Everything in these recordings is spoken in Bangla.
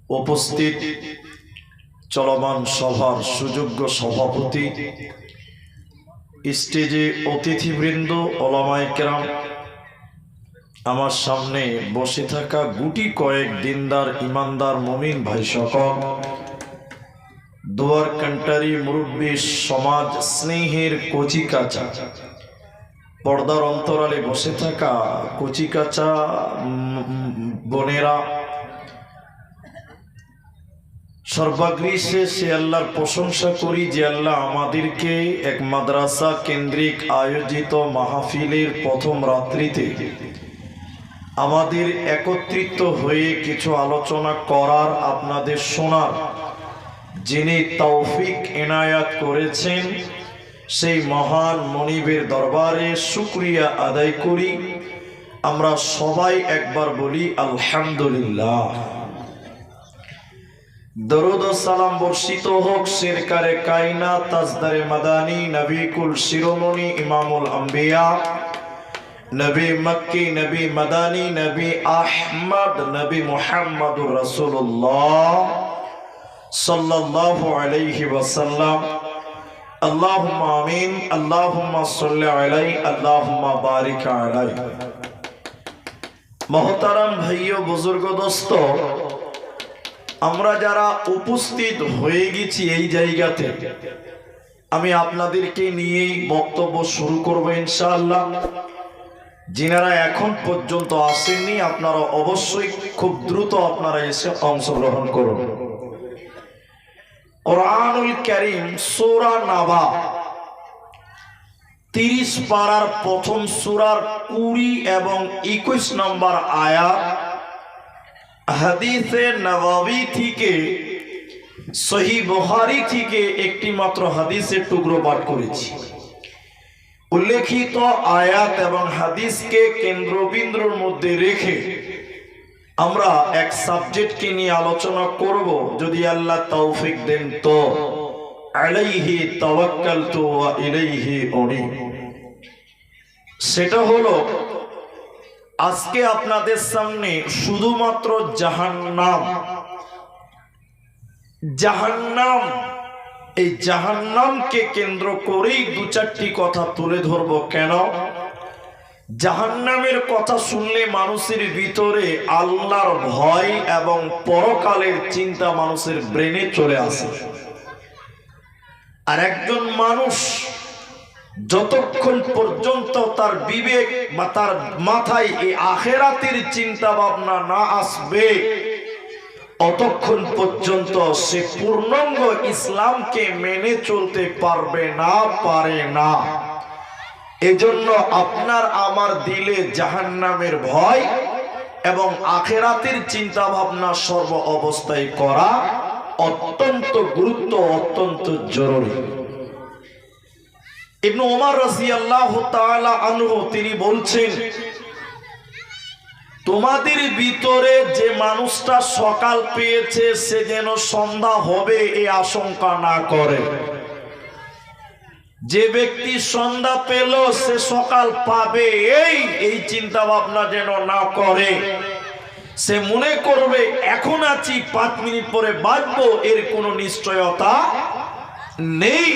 উপস্থিত চলমান সভার সুযোগ্য সভাপতি, স্টেজে অতিথিবৃন্দ, ওলামায়ে কেরাম, আমার সামনে বসে থাকা গুটি কয়েক দিনদার ইমানদার মুমিন ভাই সকল, দুয়ার কান্টারি মুরব্বী, সমাজ স্নেহের কচিকাচা, পর্দার অন্তরালে বসে থাকা কচিকাচা বোনেরা, সর্বাগ্রে সে আল্লাহর প্রশংসা করি যে আল্লাহ আমাদেরকে এক মাদ্রাসা কেন্দ্রিক আয়োজিত মাহফিলের প্রথম রাত্রিতে আমাদের একত্রিত হয়ে কিছু আলোচনা করার, আপনাদের শোনার যিনি তৌফিক এনায়াত করেছেন, সেই মহান মনিবের দরবারে শুকরিয়া আদায় করি। আমরা সবাই একবার বলি আলহামদুলিল্লাহ। দরুদ ও সালাম বর্ষিত হোক সরকারে কায়নাত, তাজদারে মাদানী, নবী কুল শিরোমণি, ইমামুল আম্বিয়া, নবী মক্কি, নবী মাদানী, নবী আহমদ, নবী মুহাম্মদুর রাসূলুল্লাহ সাল্লাল্লাহু আলাইহি ওয়াসাল্লাম। আল্লাহুম্মা আমিন, আল্লাহুম্মা সাল্লি আলাইহি, আল্লাহুম্মা বারিক আলাইহি। মুহতারাম ভাইও, বুজুর্গ, দোস্ত, আমরা যারা উপস্থিত হয়ে গেছি এই জায়গাতে, আমি আপনাদেরকে নিয়েই বক্তব্য শুরু করব ইনশাআল্লাহ। যিনারা এখন পর্যন্ত আসেননি, আপনারা অবশ্যই খুব দ্রুত আপনারা এসে অংশগ্রহণ করুন। কুরআনুল কারীম সূরা নাবা 30 পারার প্রথম সূরার 20 এবং 21 নম্বর আয়াত, হাদিসে নববী থেকে, সহিহ বুখারী থেকে একটি মাত্র হাদিসের টুকরো পাঠ করেছি। উল্লেখিত আয়াত এবং হাদিসকে কেন্দ্রবিন্দুর মধ্যে রেখে আমরা এক সাবজেক্টকে নিয়ে আলোচনা করব, যদি আল্লাহ তৌফিক দেন তো। আলাইহি তাওয়াক্কালতু ওয়া ইলাইহি উনীব। সেটা হলো আজকে আপনাদের সামনে শুধুমাত্র জাহান্নাম, এই জাহান্নামকে কেন্দ্র করেই দু চারটি কথা তুলে ধরব। কেন? জাহান্নামের কথা শুনলে মানুষের ভিতরে আল্লাহর ভয় এবং পরকালের চিন্তা মানুষের ব্রেনে চলে আসে। আর একজন মানুষ যতক্ষণ পর্যন্ত তার বিবেক বা তার মাথায় এই আখিরাতের চিন্তা ভাবনা না আসবে, অতক্ষণ পর্যন্ত সে পূর্ণাঙ্গ ইসলামকে মেনে চলতে পারে না। এজন্য আপনার আমার দিলে জাহান্নামের ভয় এবং আখিরাতের চিন্তা ভাবনা সর্ব অবস্থায় করা অত্যন্ত গুরুত্ব, অত্যন্ত জরুরি। ইবনে ওমর রাদিয়াল্লাহু তাআলা আনহু তিনি বলছেন, তোমাদের ভিতরে যে মানুষটা সকাল পেয়েছে সে যেন সন্ধ্যা হবে এই আশঙ্কা না করে। যে ব্যক্তি সন্ধ্যা পেল সে সকাল পাবে এই চিন্তা ভাবনা যেন না করে। সে মনে করবে এখন আছি, 5 মিনিট পরে বাঁচবো, এর কোনো নিশ্চয়তা নেই।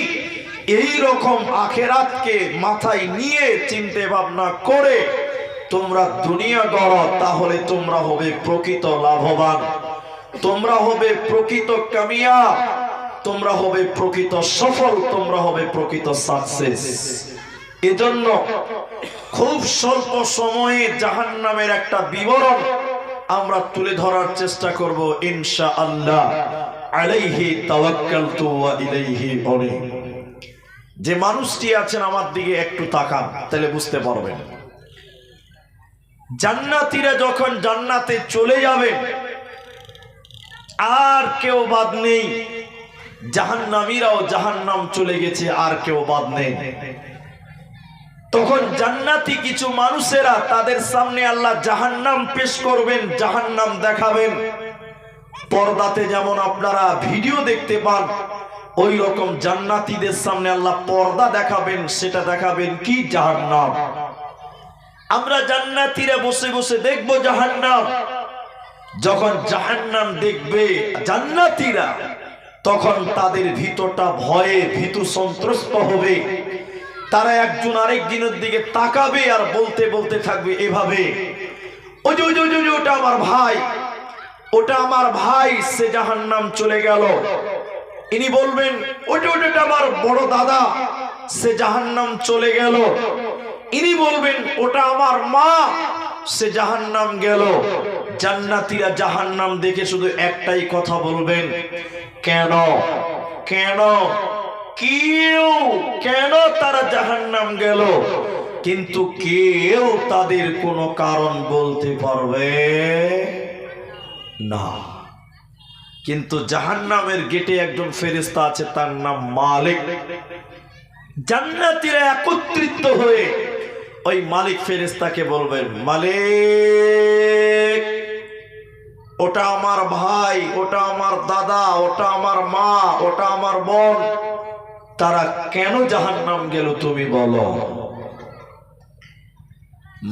এই রকম আখিরাতকে মাথায় নিয়ে চিন্তা ভাবনা করে তোমরা দুনিয়া গড়ো, তাহলে তোমরা হবে প্রকৃত লাভবান, তোমরা হবে প্রকৃত কামিয়াব, তোমরা হবে প্রকৃত সফল, তোমরা হবে প্রকৃত সাকসেস। এজন্য খুব স্বল্প সময়ে জাহান্নামের একটা বিবরণ আমরা তুলে ধরার চেষ্টা করব ইনশাআল্লাহ। আলাইহি তাওয়াক্কালতু ওয়া ইলাইহি উনীব। যে মানুষটি আছেন আমার দিকে একটু তাকান, তাহলে বুঝতে পারবেন। জান্নাতীরা যখন জান্নাতে চলে যাবে আর কেউ বাদ নেই, জাহান্নামীরাও জাহান্নাম চলে গেছে আর কেউ বাদ নেই। তখন জান্নাতি কিছু মানুষেরা তাদের সামনে আল্লাহ জাহান্নাম পেশ করবেন, জাহান্নাম দেখাবেন। পর্দাতে যেমন আপনারা ভিডিও দেখতে পান, ওই রকম জান্নাতীদের সামনে আল্লাহ পর্দা দেখাবেন। সেটা দেখাবেন কি? জাহান্নাম। আমরা জান্নাতীরা বসে বসে দেখবো জাহান্নাম। যখন জাহান্নাম দেখবে জান্নাতীরা, তখন তাদের ভিতরটা ভয়ে ভীতু সন্ত্রস্ত হবে। তারা একজন আরেকজনের দিকে তাকাবে আর বলতে বলতে থাকবে এভাবে, ওই যে ওই যে ওই যে ওটা আমার ভাই, ওটা আমার ভাই, সে জাহান্নাম চলে গেল। ইনি বলবেন ওটা ওটা আমার বড় দাদা, সে জাহান্নাম চলে গেল। ইনি বলবেন ওটা আমার মা, সে জাহান্নাম গেল। জান্নাতীরা জাহান্নাম দেখে শুধু একটাই কথা বলবেন, কেন কেন কেন তারা জাহান্নাম গেল? কিন্তু কেউ তাদের কোনো কারণ বলতে পারবে না। কিন্তু জাহান্নামের গেটে একজন ফেরেশতা আছে, তার নাম মালিক। জান্নাতীরা একত্রিত হয়ে ওই মালিক ফেরেশতাকে বলবেন, মালিক, ওটা আমার ভাই, ওটা আমার দাদা, ওটা আমার মা, ওটা আমার বোন, তারা কেন জাহান্নাম গেল তুমি বলো।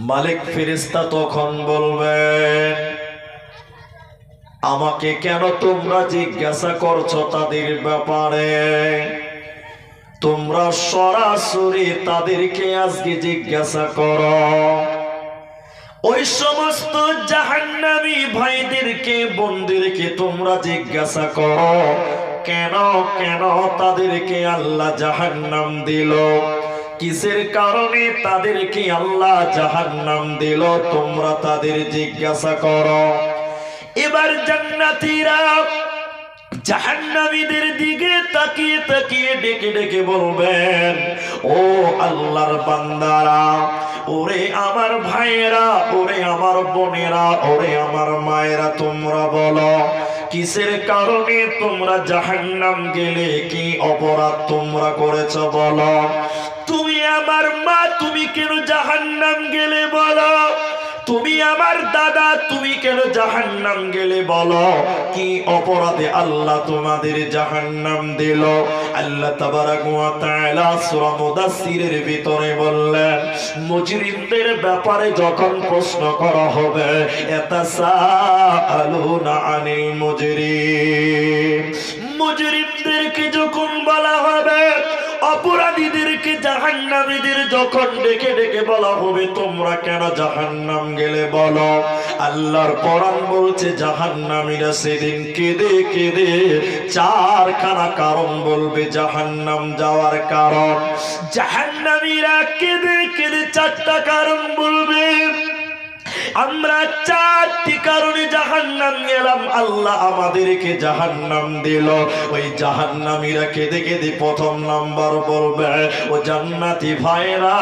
মালিক ফেরেশতা তখন বলবেন, আমাকে কেন তোমরা জিজ্ঞাসা করছো তাদের ব্যাপারে? তোমরা সরাসরি তাদেরকে আজকে জিজ্ঞাসা করো। ওই সমস্ত জাহান্নামী ভাইদেরকে বোনদেরকে তোমরা জিজ্ঞাসা করো, কেন কেন তাদেরকে আল্লাহ জাহান্নাম দিল, কিসের কারণে তাদেরকে আল্লাহ জাহান্নাম দিল, তোমরা তাদের জিজ্ঞাসা করো। এবার জান্নাতীরা জাহান্নামীদের দিকে তাকিয়ে তাকিয়ে ডেকে ডেকে বলবেন, ও আল্লাহর বান্দারা, ওরে আমার ভাইয়েরা, ওরে আমার বোনেরা, ওরে আমার মায়েরা, তোমরা বলো কিসের কারণে তোমরা জাহান্নাম গেলে, কি অপরাধ তোমরা করেছো বলো। তুমি আমার মা, তুমি কেন জাহান্নাম গেলে বলো। তুমি আমার দাদা, তুমি কেন জাহান্নাম গেলে বলো। কি অপরাধে আল্লাহ তোমাদের জাহান্নাম দিল? আল্লাহ তাবারাক ওয়া তাআলা সূরা মুদাসসিরের ভিতরে বললেন, মুজরিমদের ব্যাপারে যখন প্রশ্ন করা হবে, ইয়াতাসাআলুনা আনিল মুজরিম, মুজরিমদেরকে যখন বলা হবে, অপরাধীদেরকে জাহান্নামীদের যখন ডেকে ডেকে বলা হবে, তোমরা কেন জাহান্নাম গেলে বলো। আল্লাহর কোরআন বলছে, জাহান্নামীরা সেদিন কেঁদে কেঁদে চারখানা কারণ বলবে জাহান্নাম যাওয়ার কারণ। জাহান্নামীরা কেঁদে কেঁদে চারটা কারণ বলবে, আমরা চারটি কারণে জাহান্নাম গেলাম, আল্লাহ আমাদেরকে জাহান্নাম দিল। ওই জাহান্নামীরা কেঁদে কেঁদে প্রথম নাম্বার বলবে, ও জান্নাতি ভাইরা,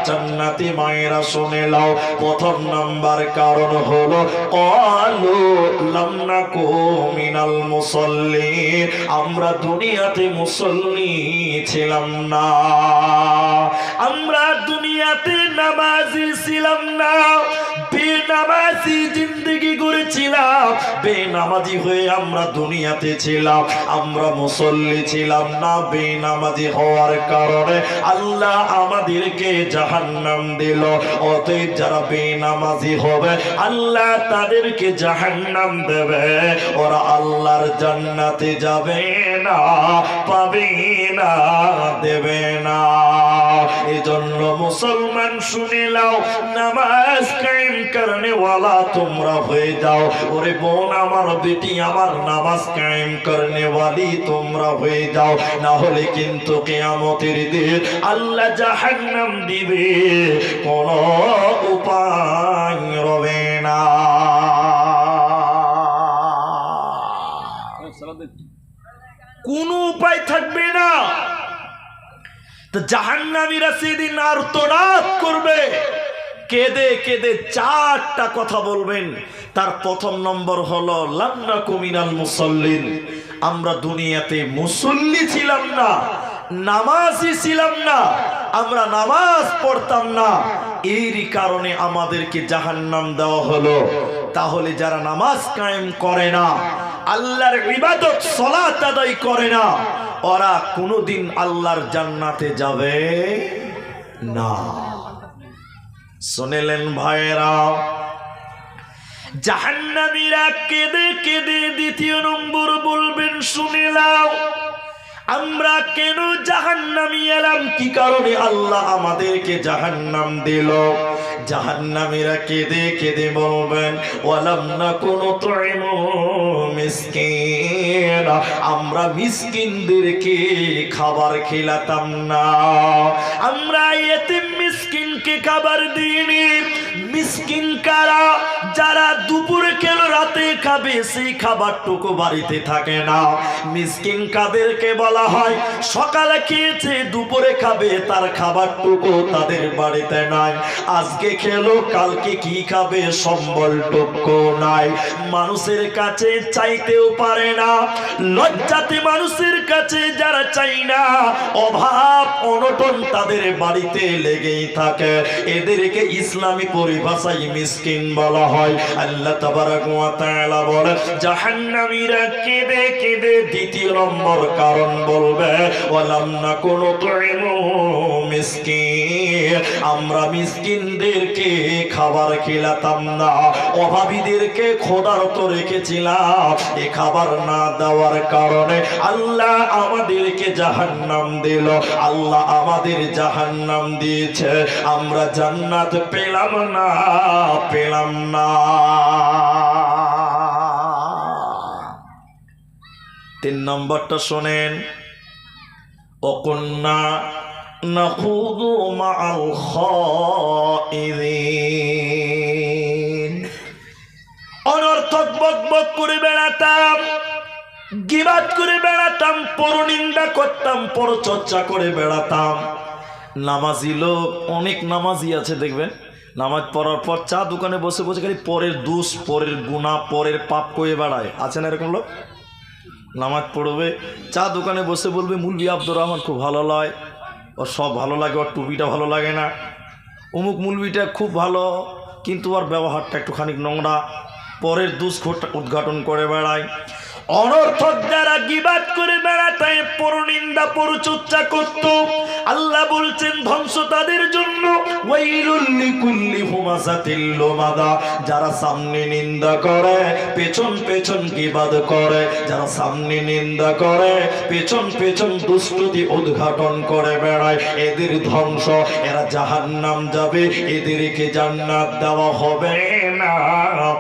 জান্নাতি মায়েরা শুনে নাও, প্রথম নাম্বার কারণ হলো ক্বালু লাম নাকু মিনাল মুসাল্লিন, আমরা দুনিয়াতে মুসল্লি ছিলাম না, আমরা দুনিয়াতে নামাজি ছিলাম না, বেনামাজি জিন্দেগি করেছিলাম, বেনামাজি হয়ে আমরা দুনিয়াতে ছিলাম, আমরা মুসল্লি ছিলাম না। বেনামাজি হওয়ার কারণে আল্লাহ আমাদেরকে জাহান্নাম দিল। অতএব যারা বেনামাজি হবে আল্লাহ তাদেরকে জাহান্নাম দেবে, ওরা আল্লাহর জান্নাতে যাবে না, পাবে না, দেবে না। এজন্য মুসলমান শুনে নাও, নামাজ কায়েম করনে ওয়ালা তোমরা হয়ে যাও। ওরে বোন আমার, বেটি আমার, নামাজ কায়েম করনে ওয়ালি তোমরা হয়ে যাও, না হলে কিন্তু কিয়ামতের দিন আল্লাহ জাহান্নাম দিবে, কোনো উপায় রবে না। কোনো উপায় থাকবে না। তো জাহান্নামীরা সেদিন আর্তনাদ করবে, কেঁদে কেঁদে চারটা কথা বলবেন। তার প্রথম নম্বর হলো লাম নাকু মিনাল মুসাল্লিন, আমরা দুনিয়াতে মুসল্লি ছিলাম না, নামাজি ছিলাম না, আমরা নামাজ পড়তাম না, এরই কারণে আমাদেরকে জাহান্নাম দেওয়া হলো। তাহলে যারা নামাজ কায়েম করে না, আল্লাহর ইবাদত সালাত আদায় করে না, ওরা কোনোদিন আল্লাহর জান্নাতে যাবে না। শুনলেন ভাইরা, জাহান্নামীরা কেঁদে কেঁদে দ্বিতীয় নম্বর বলবেন, শুনে নাও আমরা কেন জাহান্নামী এলাম, কি কারণে আল্লাহ আমাদেরকে জাহান্নাম দিল। জাহান্নামীরা কেঁদে কেঁদে বলবেন, ওয়ালাম নাকুনু তুইমু মিসকিন, আমরা মিসকিনদেরকে খাবার খেলাতাম না, আমরা এতিম মিসকিনকে খাবার দিইনি। মিসকিন কারা? যারা দুপুরে খেলো রাতে খাবে, সেই খাবারটুকু বাড়িতে থাকে না। মিসকিন কাদেরকে বলা হয়? সকালে খেয়েছে দুপুরে খাবে, তার খাবারটুকু তাদের বাড়িতে নাই। আজকে খেলো কালকে কি খাবে সম্বলটুকু নাই। মানুষের কাছে চাইতেও পারে না, লজ্জাতে মানুষের কাছে যারা চাই না, অভাব অনটন তাদের বাড়িতে লেগেই থাকে। এদেরকে ইসলামী পরিভাষায় মিসকিন বলা হয়। আল্লাহ তাবারক ওয়া তাআলা বলে, জাহান্নামীরা কেঁদে কেঁদে দ্বিতীয় নম্বর কারণ বলবে, ওয়ালাম নাকুনু তুইমু মিসকিন, আমরা মিসকিনদেরকে খাবার খেলাতাম না, অভাবীদেরকে ক্ষুধার্ত রেখেছিলাম। এ খাবার না দেওয়ার কারণে আল্লাহ আমাদেরকে জাহান্নাম দিল। আল্লাহ আমাদের জাহান্নাম দিয়েছে, আমরা জান্নাত পেলাম না, পেলাম না। তিন নম্বরটা শোনেন, ওকুন্না নাখুদু মাআল খাইদিন, অনর্থক বকবক করে বেড়াতাম, গীবাত করে বেড়াতাম, পরনিন্দা করতাম, পরচর্চা করে বেড়াতাম। নামাজি লোক, অনেক নামাজি আছে দেখবেন, নামাজ পড়ার পর চা দোকানে বসে বসে খালি পরের দোষ, পরের গুনাহ, পরের পাপ করে বেড়ায়। আছে না এরকম লোক? নামাজ পড়বে, চা দোকানে বসে বলবে, মুলবি আব্দুর রহমান খুব ভালো লয়, ওর সব ভালো লাগে, ওর টুপিটা ভালো লাগে না, অমুক মুলবিটা খুব ভালো কিন্তু ওর ব্যবহারটা একটুখানি নোংরা, পরের দোষ উদ্ঘাটন করে বেড়ায়। অনর্থক যারা গীবাত করে বেড়াতায়, পরনিন্দা পরচর্চা করত, আল্লাহ বলছেন ধ্বংস তাদের জন্য। ওয়াইলুল লিকুল্লি হুমাযাতিল লুমাযা, যারা সামনে নিন্দা করে পেছন পেছন গীবাত করে, যারা সামনে নিন্দা করে পেছন পেছন দুষ্টুতি উদ্ঘাটন করে বেড়ায়, এদের ধ্বংস, এরা জাহান্নাম যাবে, এদেরকে জান্নাত দেওয়া হবে না,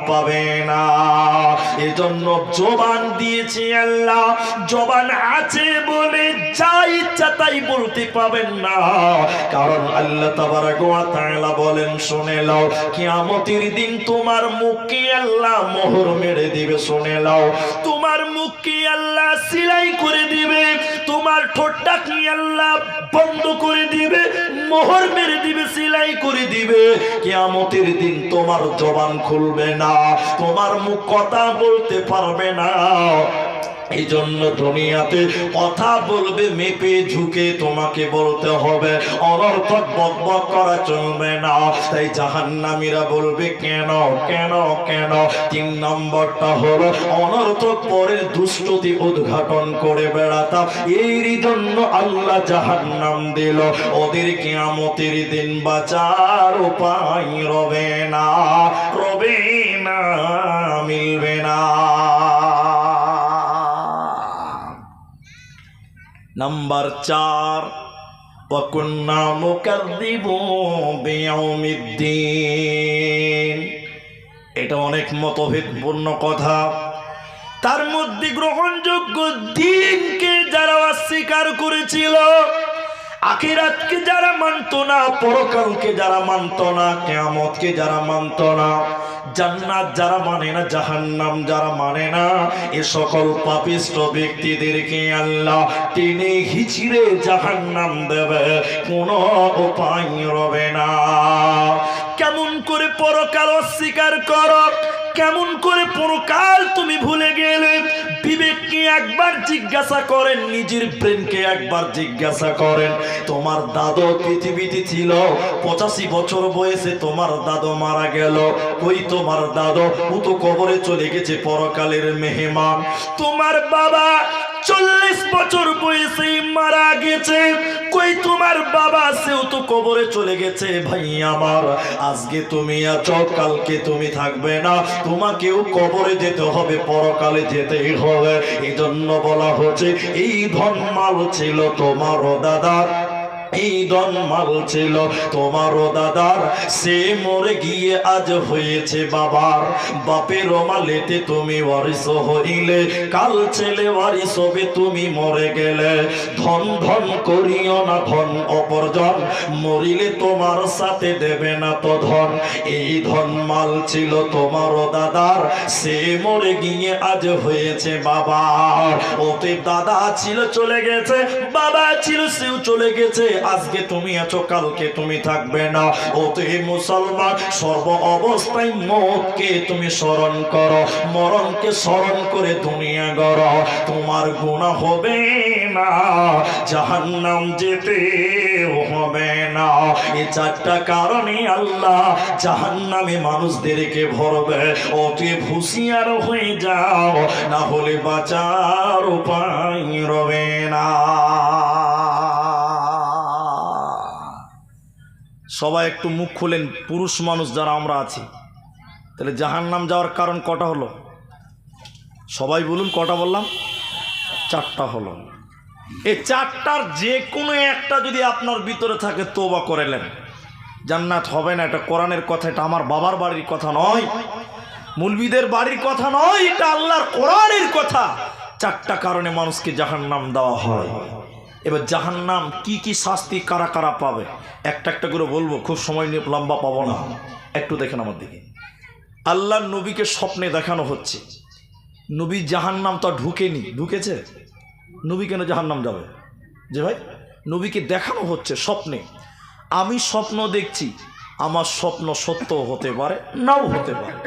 পাবে না। এজন্য জবান দিয়েছি আল্লাহ, জবান আছে বলে যা ইচ্ছা তাই বলতে পাবেন না, কারণ আল্লাহ তাবারক ওয়া তাআলা বলেন, শুনে নাও কিয়ামতের দিন তোমার মুখকে আল্লাহ মোহর মেরে দিবে। শুনে নাও, তোমার মুখকে আল্লাহ সিলাই করে দিবে, তোমার ঠোঁটটা কি আল্লাহ বন্ধ করে দিবে, মোহর মেরে দিবে, সিলাই করে দিবে। কিয়ামতের দিন তোমার জবান খুলবে না, তোমার মুখ কথা বলতে পারবে না। এই জন্য দুনিয়াতে কথা বলবে মেপে ঝুঁকে তোমাকে বলতে হবে, অনর্থক বকবক করা চলবে না। তাই জাহান্নামীরা বলবে কেন কেন কেন। তিন নম্বরটা হলো অনর্থক পরের দুষ্টতি উদ্ঘাটন করে বেড়াতাম, এর জন্য আল্লাহ জাহান্নাম দিল। ওদের কিয়ামতের দিন বাঁচার উপায় রবে না, রবে না, মিলবে না। নাম্বার 4, ওয়াকুন্না মুকাযযিবু বিয়াউমিদ্দিন। এটা অনেক মতভেদপূর্ণ কথা, তার মধ্যে গ্রহণযোগ্য দিনকে যারা অস্বীকার করেছিল, আখিরাতকে যারা মানত না, পরকালকে যারা মানত না, কিয়ামতকে যারা মানত না, জান্নাত যারা মানে না, জাহান্নাম যারা মানে না, এ সকল পাপিষ্ঠ ব্যক্তিদেরকে আল্লাহ টেনে হিচড়ে জাহান্নাম দেবে, কোনো উপায় রবে না। কেমন করে পরকাল অস্বীকার করো, কেমন করে পরকাল তুমি ভুলে গেলে? বিবেককে একবার জিজ্ঞাসা করেন, নিজের ব্রেনকে একবার জিজ্ঞাসা করেন। তোমার দাদু পৃথিবীতে ছিল, 85 বছর বয়সে তোমার দাদু মারা গেল। কই তোমার দাদু? ও তো কবরে চলে গেছে, পরকালের মেহমান। তোমার বাবা 40 বছর বয়সে মারা গেছে। কই কই তোমার বাবা, সেও তো কবরে চলে গেছে। ভাই আমার, আজকে তুমি আছো, কালকে তুমি থাকবে না, তোমাকেও কবরে যেতে হবে, পরকালে যেতেই হবে। এই জন্য বলা হচ্ছে এই ধন মাল ছিল তোমারও দাদার, এই ধন মাল ছিল তোমারও দাদার, সে মরে গিয়ে আজ হয়েছে বাবার। বাপের মালেতে তুমি ওয়ারিস হইলে, কাল ছেলে ওয়ারিস হবে তুমি মরে গেলে। ধন ধন করিও না ধন অপরজন, মরিলে তোমার সাথে দেবে না তো ধন। এই ধন মাল ছিল তোমারও দাদার, সে মরে গিয়ে আজ হয়েছে বাবার। অতএব দাদা ছিল চলে গেছে, বাবা ছিল সেও চলে গেছে, আজকে তুমি আছো, কালকে তুমি থাকবে না। অতএব মুসলমান, সর্ব অবস্থায় মওতকে তুমি স্মরণ করো, মরণকে স্মরণ করে দুনিয়া গড়ো। তোমার গুনাহ হবে না, জাহান্নাম যেতে হবে না। এই চারটা কারণে আল্লাহ জাহান্নামে মানুষদেরকে ভরবে। অতএব হুঁশিয়ার হয়ে যাও, না হলে বাঁচার উপায় রবে না। সবাই একটু মুখ খুলেন, পুরুষ মানুষ যারা আমরা আছি। তাহলে জাহান্নাম যাওয়ার কারণ কটা হলো? সবাই বলুন, কটা বললাম? চারটা হলো। এই চারটার যে কোনো একটা যদি আপনার ভিতরে থাকে, তওবা করেলেন, জান্নাত হবে না। এটা কোরআনের কথা, এটা আমার বাবার বাড়ির কথা নয়, মুলবিদের বাড়ির কথা নয়, এটা আল্লাহর কোরআনের কথা। চারটা কারণে মানুষকে জাহান্নাম দেওয়া হয়। এবার জাহান্নাম কি কি শাস্তি কারা কারা পাবে একটা একটা করে বলবো, খুব সময় নিয়ে লম্বা পাবো না। একটু দেখেন আমার দিকে। আল্লাহর নবীকে স্বপ্নে দেখানো হচ্ছে, নবী জাহান্নাম তো ঢুকেনি, ঢুকেছে? নবী কেন জাহান্নাম যাবে? যে ভাই, নবীকে দেখানো হচ্ছে স্বপ্নে। আমি স্বপ্ন দেখছি, আমার স্বপ্ন সত্য হতে পারে, নাও হতে পারে।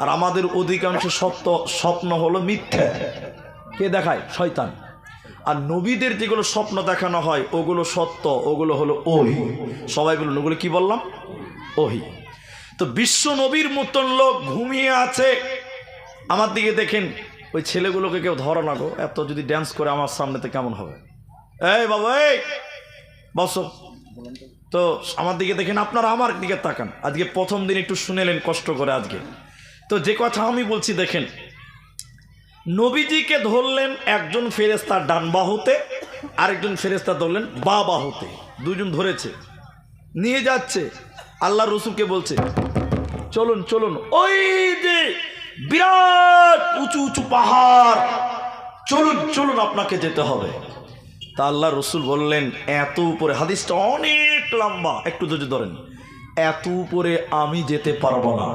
আর আমাদের অধিকাংশ স্বপ্ন হলো মিথ্যা। কে দেখায়? শয়তান। আর নবীদের যেগুলো স্বপ্ন দেখানো হয় ওগুলো সত্য, ওগুলো হলো ওহী। সবাই বলুন, ওগুলো কি বললাম? ওহী। তো বিশ্ব নবীর মতন লোক ঘুমিয়ে আছে। আমার দিকে দেখেন, ওই ছেলেগুলোকে কেউ ধরো না গো, এত যদি ড্যান্স করে আমার সামনেতে কেমন হবে? এই বাবা, এই বসো তো। আমার দিকে দেখেন, আপনারা আমার দিকে তাকান। আজকে প্রথম দিন একটু শুনেলেন কষ্ট করে আজকে। তো যে কথা আমি বলছি দেখেন, নবীজিকে ধরলেন একজন ফেরেশতা ডান বাহুতে, আরেকজন ফেরেশতা ধরলেন বা বাহুতে, দুজন ধরেছে নিয়ে যাচ্ছে। আল্লাহ রসুলকে বলছে চলুন চলুন, ওই যে বিরাট উঁচু উঁচু পাহাড়, চলুন চলুন, আপনাকে যেতে হবে। তা আল্লাহ রসুল বললেন এত উপরে, হাদিসটা অনেক লম্বা, একটু ধৈর্য ধরেন, এত উপরে আমি যেতে পারবো না।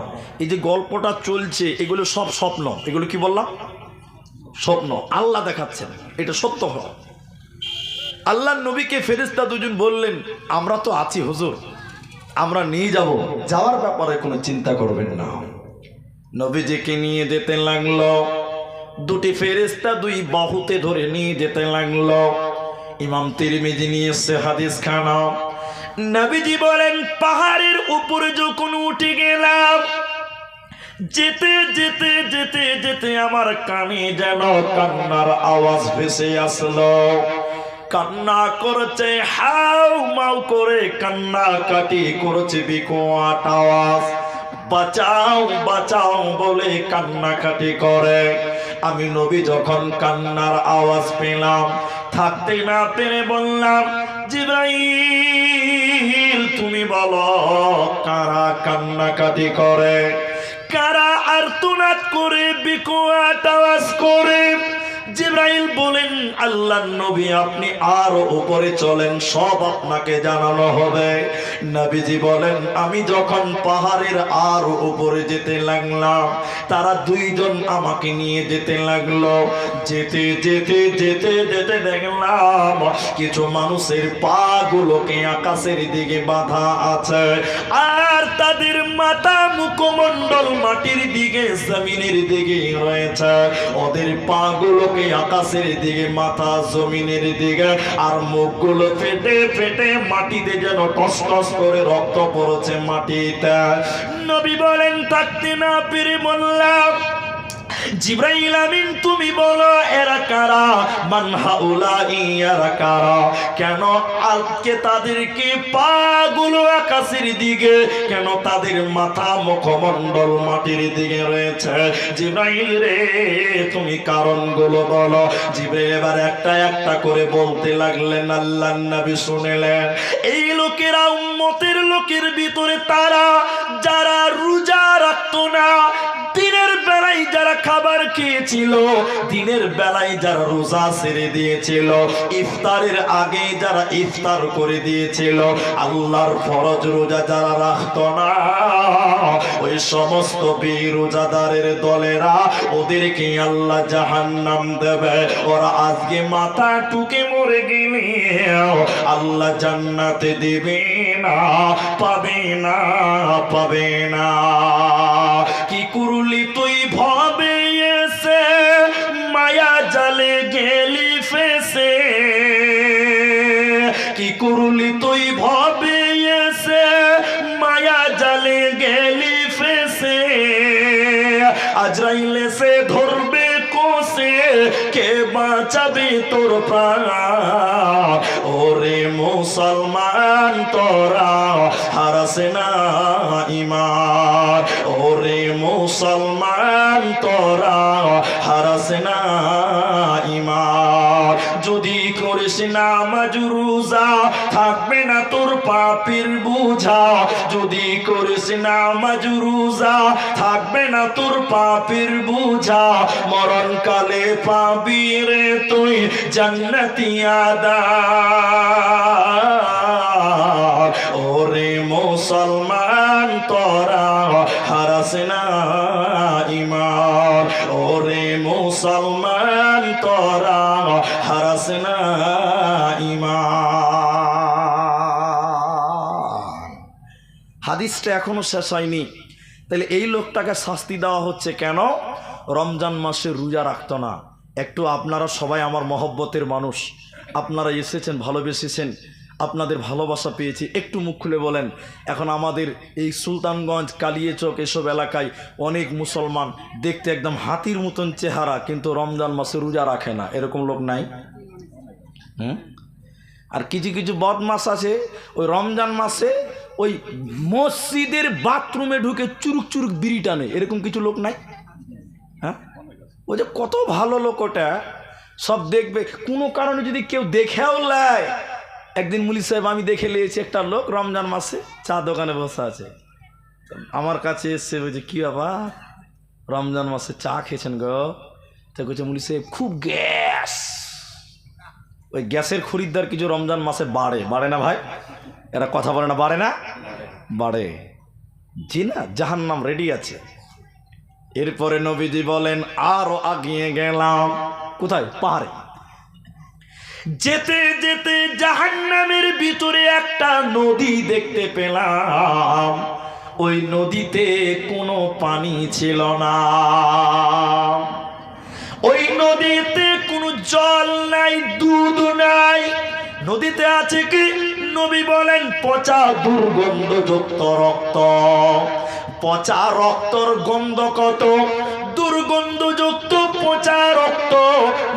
এই যে গল্পটা চলছে এগুলো সব স্বপ্ন। এগুলো কি বললাম? স্বপ্ন। আল্লাহ দেখাচ্ছেন, এটা সত্য হয়। আল্লাহর নবীকে ফেরেশতা দুজন বললেন আমরা তো আছি হুজুর, আমরা নিয়ে যাব, যাওয়ার ব্যাপারে কোনো চিন্তা করবেন না। নবীজিকে নিয়ে যেতে লাগলো, দুটি ফেরেশতা দুই বাহুতে ধরে নিয়ে যেতে লাগলো। ইমাম তিরমিজি নিয়ে এসেছে হাদিস খানা। নবীজি বলেন পাহাড়ের উপরে যখন উঠে গেলাম, যেতে যেতে যেতে যেতে আমার কানে যেন কান্নার আওয়াজ ভেসে আসলো। কান্না করছে, হাউ মাউ করে কান্না কাটি করছে, বিকট আওয়াজ, বাঁচাও বাঁচাও বলে কান্নাকাটি করে। আমি নবী যখন কান্নার আওয়াজ পেলাম, থাকতে না পেরে বললাম জিবরাইল তুমি বলো কারা কান্নাকাটি করে, কারা আর্তনাদ করে, বিকট আওয়াজ করে? জিবরাইল বলেন আল্লাহর নবী আপনি আরো উপরে চলেন, সব আপনাকে জানানো হবে। নবীজি বলেন আমি যখন পাহাড়ের আরো উপরে যেতে লাগলাম, তারা দুইজন আমাকে নিয়ে যেতে লাগলো। যেতে যেতে যেতে যেতে দেখলাম কিছু মানুষের পা গুলোকে আকাশের দিকে বাঁধা আছে, আর তাদের মাথা মুখমণ্ডল মাটির দিকে, জমিনের দিকে রয়েছে। ওদের পা গুলোকে আকাশের দিকে, মাথা জমিনের দিকে, আর মুখগুলো ফেটে ফেটে মাটিতে যেন টস টস করে রক্ত পড়ছে মাটিতে। নবী বলেন থাকতে না পেরে বললাম জিবরাইল আমিন তুমি বলো এরা কারা, মান হাউলাই ইয়ারা কারা, কেন আজকে তাদেরকে পাগুলো আকাশের দিকে, কেন তাদের মাথা মুখমণ্ডল মাটির দিকে রয়েছে? জিবরাইল রে তুমি কারণগুলো বলো। জিবরাইল এবার একটা একটা করে বলতে লাগলেন। আল্লাহর নবী শুনলেন। এই লোকেরা উম্মতের লোকের ভিতরে তারা যারা রোজা রাখতো না, দিনের বেলায় যারা খাবার খেয়েছিল, দিনের বেলায় যারা রোজা ছেড়ে দিয়েছিল, ইফতারের আগে যারা ইফতার করে দিয়েছিল, আল্লাহর ফরজ রোজা যারা রাখতো না, ওই সমস্ত বেরোজাদারের দলেরা ওদেরকে আল্লাহ জাহান্নাম দেবে। ওরা আজকে মাথা টুকে মরে গেলে আল্লাহ জান্নাতে দেবে না, পাবে না, পাবে না। কি করলি তুই ভবে এসে, মায়া জালে গেলি ফেসে, কি করলি তুই ভবে এসে, মায়া জালে গেলি ফেসে, আজরাইল এসে ধরবে কোসে, কে বাঁচাবে তোর প্রাণ? ওরে মুসলমান তোরা হারাসে না ঈমান, ওরে মুসলমান তোরা হারাসে না ঈমান। যদি করিস নামাজ রোজা থাকবে না তোর পাপের বোঝা, যদি করিস নামাজ রোজা থাকবে না তোর পাপের বোঝা, মরণকালে পাবি রে তুই জান্নাতি আদার। ওরে মুসলমান তোরা হারাস না ঈমান, ওরে মুসলমান তোরা হারাস না ঈমান। হাদিসটা এখনো শেষ হয়নি। তাহলে এই লোকটাকে শাস্তি দেওয়া হচ্ছে কেন? রমজান মাসে রোজা রাখতো না। একটু আপনারা সবাই আমার মহব্বতের মানুষ, আপনারা এসেছেন, ভালোবেসেছেন, আপনাদের ভালোবাসা পেয়েছি। একটু মুখ খুলে বলেন, এখন আমাদের এই সুলতানগঞ্জ, কালিয়াচক এসব এলাকায় অনেক মুসলমান দেখতে একদম হাতির মতন চেহারা, কিন্তু রমজান মাসে রোজা রাখে না, এরকম লোক নাই? আর কিছু কিছু বদমাস আছে ওই রমজান মাসে ওই মসজিদের বাথরুমে ঢুকে চুরুক চুরুক বিড়ি টানে, এরকম কিছু লোক নাই? হ্যাঁ, ওই যে কত ভালো লোক, ওটা সব দেখবে। কোনো কারণে যদি কেউ দেখেও নেয়, একদিন মুলি সাহেব আমি দেখে নিয়েছি একটা লোক রমজান মাসে চা দোকানে বসে আছে, আমার কাছে এসছে, বলছে কি বাবা রমজান মাসে চা খেয়েছেন গো? তো বলছে মুলি সাহেব খুব গ্যাস। ওই গ্যাসের খরিদ্দার কিছু রমজান মাসে বাড়ে, বাড়ে না ভাই? এরা কথা বলে না, বাড়ে না? বাড়ে জি না, জাহান্নাম রেডি আছে। এরপরে নবীজি বলেন আরো আগিয়ে গেলাম, কোথায়? পাহাড়ে। যেতে যেতে জাহান্নামের ভিতরে একটা নদী দেখতে পেলাম। ওই নদীতে কোনো পানি ছিল না, ওই নদীতে কোনো জল নাই, দুধ নাই। নদীতে আছে কি? নবী বলেন পচা দুর্গন্ধযুক্ত রক্ত। পচা রক্তর গন্ধ কত দুর্গন্ধযুক্ত পচা রক্ত।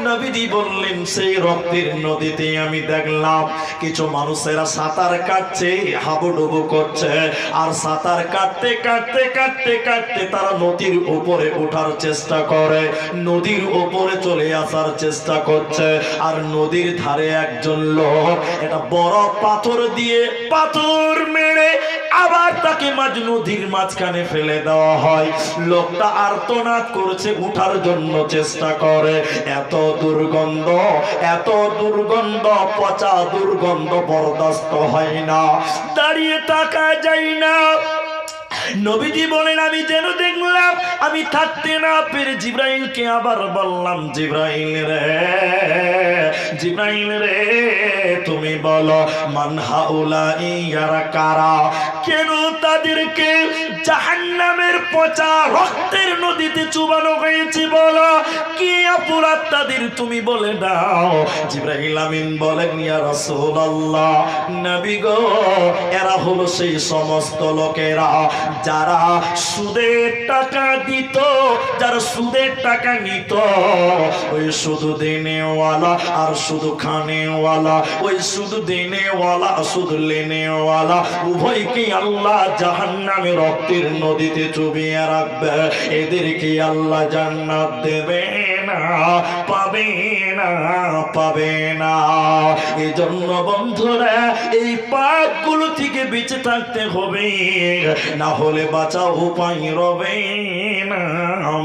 নবীজি বললেন সেই রক্তের নদীতে আমি দেখলাম কিছু মানুষেরা সাঁতার কাটছে, হাবুডুবু করছে, আর সাঁতার কাটতে কাটতে কাটতে কাটতে তারা নদীর উপরে ওঠার চেষ্টা করে, নদীর উপরে চলে আসার চেষ্টা করছে। আর নদীর ধারে একজন লোক এটা বড় পাথর দিয়ে পাথর মেরে আবার তাকে মাঝ নদীর মাঝখানে ফেলে দেওয়া হয়। লোকটা আর্তনাদ করছে, উঠার জন্য চেষ্টা করে, এত দুর্গন্ধ, এত দুর্গন্ধ, পচা দুর্গন্ধ বরদাস্ত হয় না, দাঁড়িয়ে থাকা যায় না। নবীজি বলেন আমি যেন দেখলাম, আমি থাকতে না পেরে জিব্রাইলকে আবার বললাম, জিব্রাইল রে, জিব্রাইল রে তুমি বলো মান হাউলাই ইয়ারা কারা, কেন তাদেরকে জাহান্নামের পচা রক্তের নদীতে চুবানো হয়েছে? বলো কি অপরাধ আত্মাদের তুমি বলে দাও। জিবরাইল আমিন বলেন, ইয়া রাসূলুল্লাহ, নবী গো, এরা হলো সেই সমস্ত লোকেরা যারা সুদের টাকা দিত, যারা সুদের টাকা নিত, ওই শুধু দেনেওয়ালা আর শুধু খানেওয়ালা, ওই শুধু দেনেওয়ালা শুধু লেনেওয়ালা উভয়কে আল্লাহ জাহান্নামে রক্তের নদীতে চুবিয়ে রাখবে। এদেরকে আল্লাহ জান্নাত দেবে না, পাবে না, পাবে না। এই জন্য বন্ধুরা, এই পাপগুলো থেকে বেঁচে থাকতে হবে, না হলে বাঁচাও উপায় রবে না,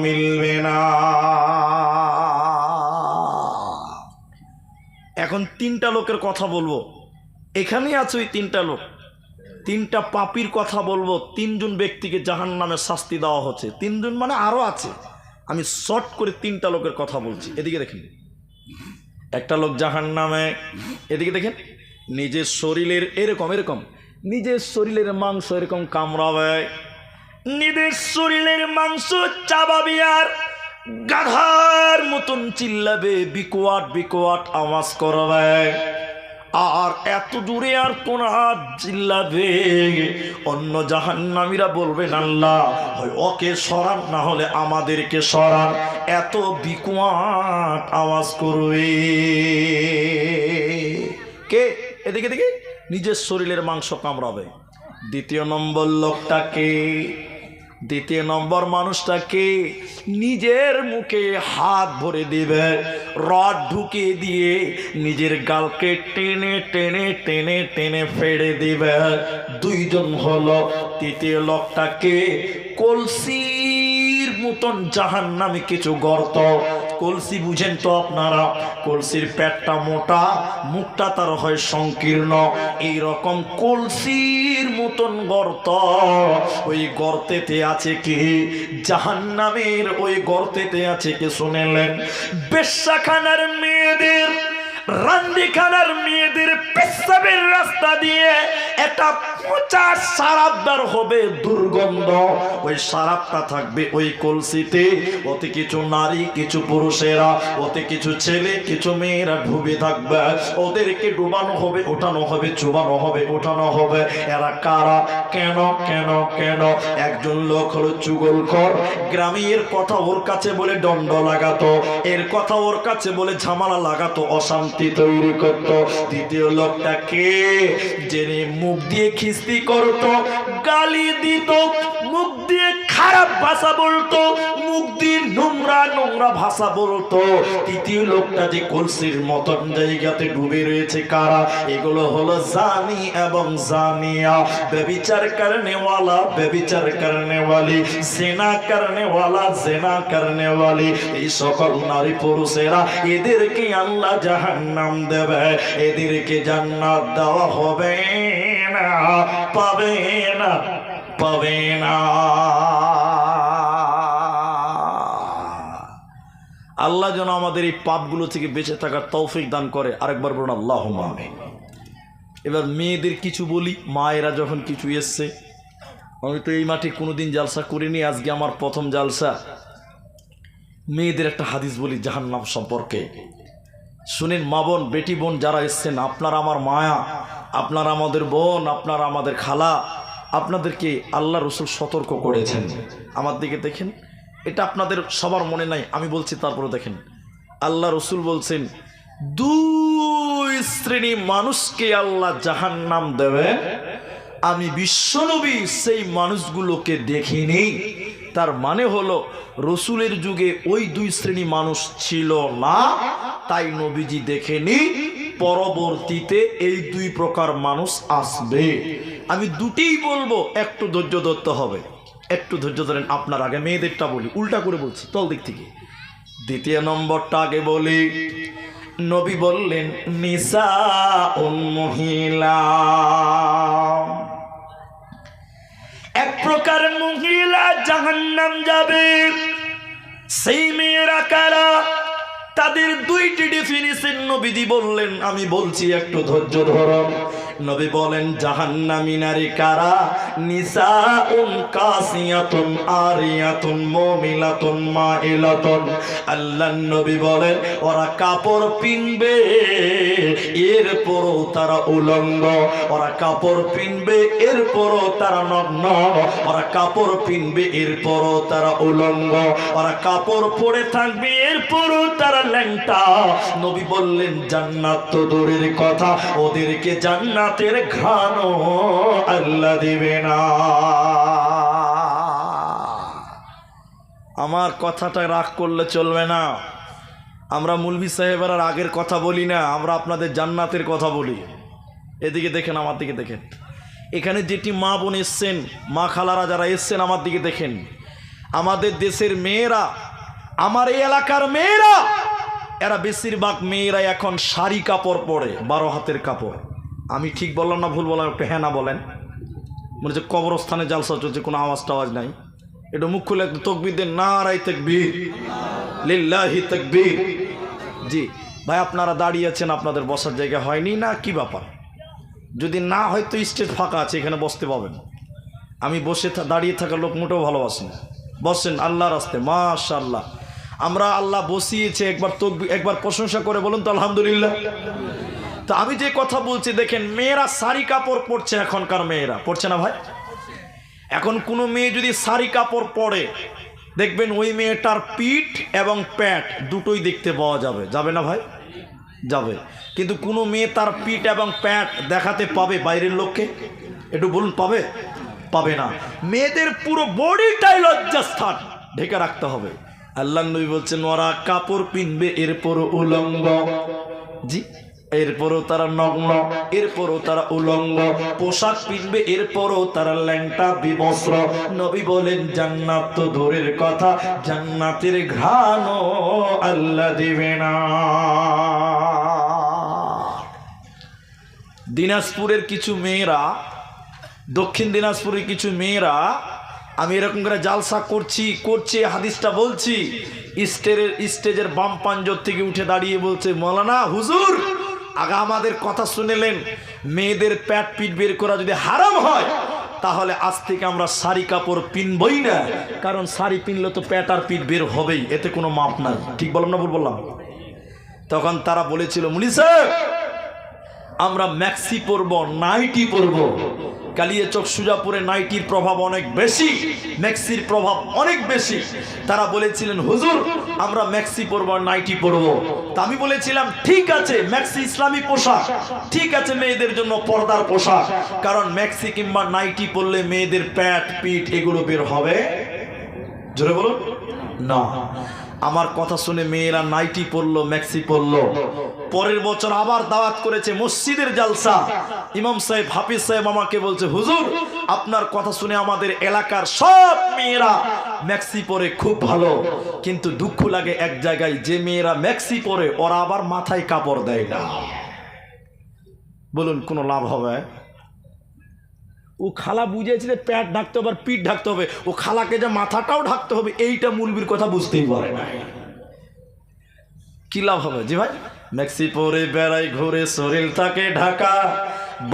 মিলবে না। এখন তিনটা লোকের কথা বলবো, এখানে আছে ওই তিনটা লোক, তিনটা পাপীর কথা বলবো। তিনজন ব্যক্তিকে জাহান্নামে শাস্তি দেওয়া হচ্ছে। তিনজন মানে আরো আছে, আমি শর্ট করে তিনটা লোকের কথা বলছি। এদিকে দেখেন, একটা লোক জাহান্নামে, এদিকে দেখেন, নিজের শরীরের এরকম এরকম নিজের শরীরের মাংস এরকম কামড়াবে, নিজের শরীরের মাংস চাবাবে আর গাধার মতন চিল্লাবে, বিকোয়াট বিকোয়াট আওয়াজ করবে, আর এত দূরে আর কোন হাত চিল্লাবে। অন্য জাহান্নামীরা বলবেন, আল্লাহ হয় ওকে সরান, না হলে আমাদেরকে সরান, এত বিকোয়াট আওয়াজ করবে। কে? এদিকে দেখি, নিজের শরীরের মাংস কামড়াবে। দ্বিতীয় নম্বর লোকটাকে, দ্বিতীয় নম্বর মানুষটাকে নিজের মুখে হাত ভরে দিবে, রড ঢুকিয়ে দিয়ে নিজের গালকে টেনে টেনে টেনে টেনে ফেড়ে দিবে। দুইজন হলো। তৃতীয় লোকটাকে কলসির মতন জাহান্নামে কিছু গর্ত, কলসি বুঝেন তো আপনারা, কলসির পেটটা মোটা, মুখটা তার হয় সংকীর্ণ, এইরকম কলসির মতন গর্ত। ওই গর্তেতে আছে কি? জাহান্নামের ওই গর্তেতে আছে কি শুনেলেন? বেশ্যাখানার মেয়েদের, রান্দিখানার মেয়েদের পেশাবের রাস্তা দিয়ে একটা পচা সারাপ বের হবে, দুর্গন্ধ। ওই সারাপটা থাকবে ওই কলসিতে। ওতে কিছু নারী, কিছু পুরুষেরা, ওতে কিছু ছেলে, কিছু মেয়েরা ডুবে থাকবে। ওদেরকে ডুবানো হবে, ওঠানো হবে, চুবানো হবে, ওঠানো হবে। এরা কারা? কেন কেন কেন? একজন লোক হলো চুগলখোর। গ্রামে এর কথা ওর কাছে বলে দণ্ড লাগাতো, এর কথা ওর কাছে বলে ঝামেলা লাগাতো, অশান্তি তৈরি করত। দ্বিতীয় লোকটা কে? যিনি মুখ দিয়ে খিস্তি করত, গালি দিত, মুখ দিয়ে খারাপ ভাষা বলতো, মুখ দিয়ে নোংরা নোংরা ভাষা বলতো। তৃতীয় লোকটা যে কলসির মতন জায়গাতে ডুবে রয়েছে, কারা? এগুলো হলো জানি এবং জানিয়া, ব্যভিচার করনেওয়ালা, ব্যভিচার করনেওয়ালি, জেনা করনেওয়ালা, জেনা করনেওয়ালি। এই সকল নারী পুরুষেরা, এদেরকে আল্লাহ জাহান্নাম দেবে, এদেরকে জান্নাত দেওয়া হবে না, পাবে না, পাবে না। আল্লাহ যেন আমাদের এই পাপগুলো থেকে বেঁচে থাকার তৌফিক দান করে। আরেকবার বলুন আল্লাহুম্মা আমিন। এবার মেয়েদের কিছু বলি, মায়েরা যখন কিছু এসছে, আমি তো এই মাঠে কোনোদিন জালসা করিনি, আজকে আমার প্রথম জালসা। মেয়েদের একটা হাদিস বলি জাহান্নাম সম্পর্কে, শুনেন। মা বোন, বেটি বোন যারা এসছেন, আপনারা আমার মায়া, আপনারা আমাদের বোন, আপনারা আমাদের খালা, আপনাদেরকে আল্লাহ রসুল সতর্ক করেছেন। আমার দিকে দেখেন, এটা আপনাদের সবার মনে নাই, আমি বলছি তারপরে দেখেন। আল্লাহ রসুল বলছেন, দুই শ্রেণী মানুষকে আল্লাহ জাহান্নাম দেবে, আমি বিশ্বনবী সেই মানুষগুলোকে দেখিনি। তার মানে হলো রসুলের যুগে ওই দুই শ্রেণী মানুষ ছিল না, তাই নবীজি দেখেনি। পরবর্তীতে এই দুই প্রকার মানুষ আসবে। আমি দুটিই বলবো, একটু ধৈর্য ধরতে হবে, একটু ধৈর্য ধরেন। আপনার আগে মেয়েদেরটা বলি, উল্টা করে বলছি তল দিক থেকে। দ্বিতীয় নম্বরটা আগে বলি। নবী বললেন, নিসাউন, মহিলা। এক প্রকার মহিলা জাহান্নাম যাবে। সেই মেয়েরা কারা? তাদের দুইটি ডেফিনিশন নবীজি বললেন, আমি বলছি একটু ধৈর্য ধরুন। নবী বলেন জাহান্নামী নারী কারা? নিসাউন কাসিয়াতুন আরিয়াতুন মুমিলাতুন মাইলাতুন। আল্লাহর নবী বলেন ওরা কাপড় পিনবে এরপরও তারা উলঙ্গ, ওরা কাপড় পিনবে এরপরও তারা নগ্ন, ওরা কাপড় পিনবে এরপরও তারা উলঙ্গ, ওরা কাপড় পরে থাকবে এরপরও তারা ল্যাংটা। নবী বললেন জান্নাত তো দূরের কথা, ওদেরকে জান্নাতের ঘ্রাণও আল্লাহ দিবে না। আমার কথাটা রাগ করলে চলবে না। আমরা মুলবি সাহেবের আগের কথা বলি না, আমরা আপনাদের জান্নাতের কথা বলি। এদিকে দেখেন, আমার দিকে দেখেন, এখানে যেটি মা বোন এসছেন, মা খালারা যারা এসছেন আমার দিকে দেখেন, আমাদের দেশের মেয়েরা, আমার এই এলাকার মেয়েরা, এরা বেশিরভাগ মেয়েরা এখন শাড়ি কাপড় পরে, 12 হাতের কাপড়। আমি ঠিক বললাম না ভুল বললাম? একটু হ্যাঁ না বলেন। মনে হচ্ছে কবরস্থানে জালসা চলছে, কোনো আওয়াজ টাওয়াজ নাই। একটু মুখ খুলে একটু তাকবীর দেন, নারায়ে তাকবীর, লিল্লাহি তাকবীর। জি ভাই, আপনারা দাঁড়িয়ে আছেন, আপনাদের বসার জায়গা হয়নি না কি ব্যাপার? যদি না হয় তো স্টেজ ফাঁকা আছে, এখানে বসতে পাবেন। আমি বসে দাঁড়িয়ে থাকার লোক মোটেও ভালোবাসি না। বসেন আল্লাহর রাস্তে, মাশাআল্লাহ। আমরা আল্লাহ বসিয়েছে, একবার প্রশংসা করে বলুন তো আলহামদুলিল্লাহ। তো আমি যে কথা বলছি দেখেন, মেয়েরা শাড়ি কাপড় পরছে, এখনকার মেয়েরা পরছে না ভাই? এখন কোনো মেয়ে যদি শাড়ি কাপড় পরে, দেখবেন ওই মেয়েটার পিঠ এবং প্যাট দুটোই দেখতে পাওয়া যাবে, যাবে না ভাই? যাবে। কিন্তু কোনো মেয়ে তার পিঠ এবং প্যাট দেখাতে পাবে বাইরের লোককে? একটু বলুন, পাবে? পাবে না। মেয়েদের পুরো বডিটাই লজ্জাস্থান, ঢেকে রাখতে হবে। আল্লাহ নবী বলছেন ওরা কাপড় পিনবে এরপরও উলঙ্গ। জি, এরপরও তারা নগ্ন, এরপরও তারা উলঙ্গ, পোশাক পিনবে এরপরও তারা ল্যাংটা বিবস্ত্র। নবী বলেন জান্নাত তো দূরের কথা, জান্নাতের ঘ্রাণও আল্লাহ দিবে না। দিনাজপুরের কিছু মেয়েরা, দক্ষিণ দিনাজপুরের কিছু মেয়েরা, আমি এরকম করে জালসা করছি হাদিসটা বলছি, স্টেজের বাম পাঞ্জর থেকে উঠে দাঁড়িয়ে বলছে, মৌলানা হুজুর আগে আমাদের কথা শুনেলেন, মেয়েদের প্যাট পিঠ বের করা যদি হারাম হয় তাহলে আজ থেকে আমরা শাড়ি কাপড় পিনবই না, কারণ শাড়ি পিনলে তো প্যাট আর পিঠ বের হবেই, এতে কোনো মাপ নাই। ঠিক বললাম না ভুল বললাম? তখন তারা বলেছিল, মুলি সাহেব আমরা ম্যাক্সি পরবো, নাইটি পরবো। কালিয়াচক সুজাপুরে নাইটির প্রভাব অনেক বেশি, ম্যাক্সির প্রভাব অনেক বেশি। তারা বলেছিলেন হুজুর আমরা ম্যাক্সি পরবো, নাইটি পরবো। তা আমি বলেছিলাম ঠিক আছে, ম্যাক্সি ইসলামী পোশাক, ঠিক আছে মেয়েদের জন্য পর্দার পোশাক, কারণ ম্যাক্সি কিংবা নাইটি পরলে মেয়েদের প্যাট পিঠ এগুলো বের হবে। জোরে বলুন না। আমার কথা শুনে মেয়েরা নাইটি পরলো, ম্যাক্সি পরলো। পরের বছর আবার দাওয়াত করেছে, মসজিদের জালসা। ইমাম সাহেব, হাফিজ সাহেব আমাকে বলছে হুজুর আপনার কথা শুনে আমাদের এলাকার সব মেয়েরা ম্যাক্সি পরে খুব ভালো, কিন্তু দুঃখ লাগে এক জায়গায়, যে মেয়েরা ম্যাক্সি পরে ওরা আবার মাথায় কাপড় দেয় না। বলুন কোনো লাভ হবে? ও খালা বুঝেছে যে প্যাট ঢাকতে হবে আর পিঠ ঢাকতে হবে, ও খালাকে যে মাথাটাও ঢাকতে হবে এইটা মুলবির কথা বুঝতেই পারে না। কি লাভ হবে? জি ভাই, ম্যাক্সি পরে বেড়াই ঘুরে শরীর থাকে ঢাকা,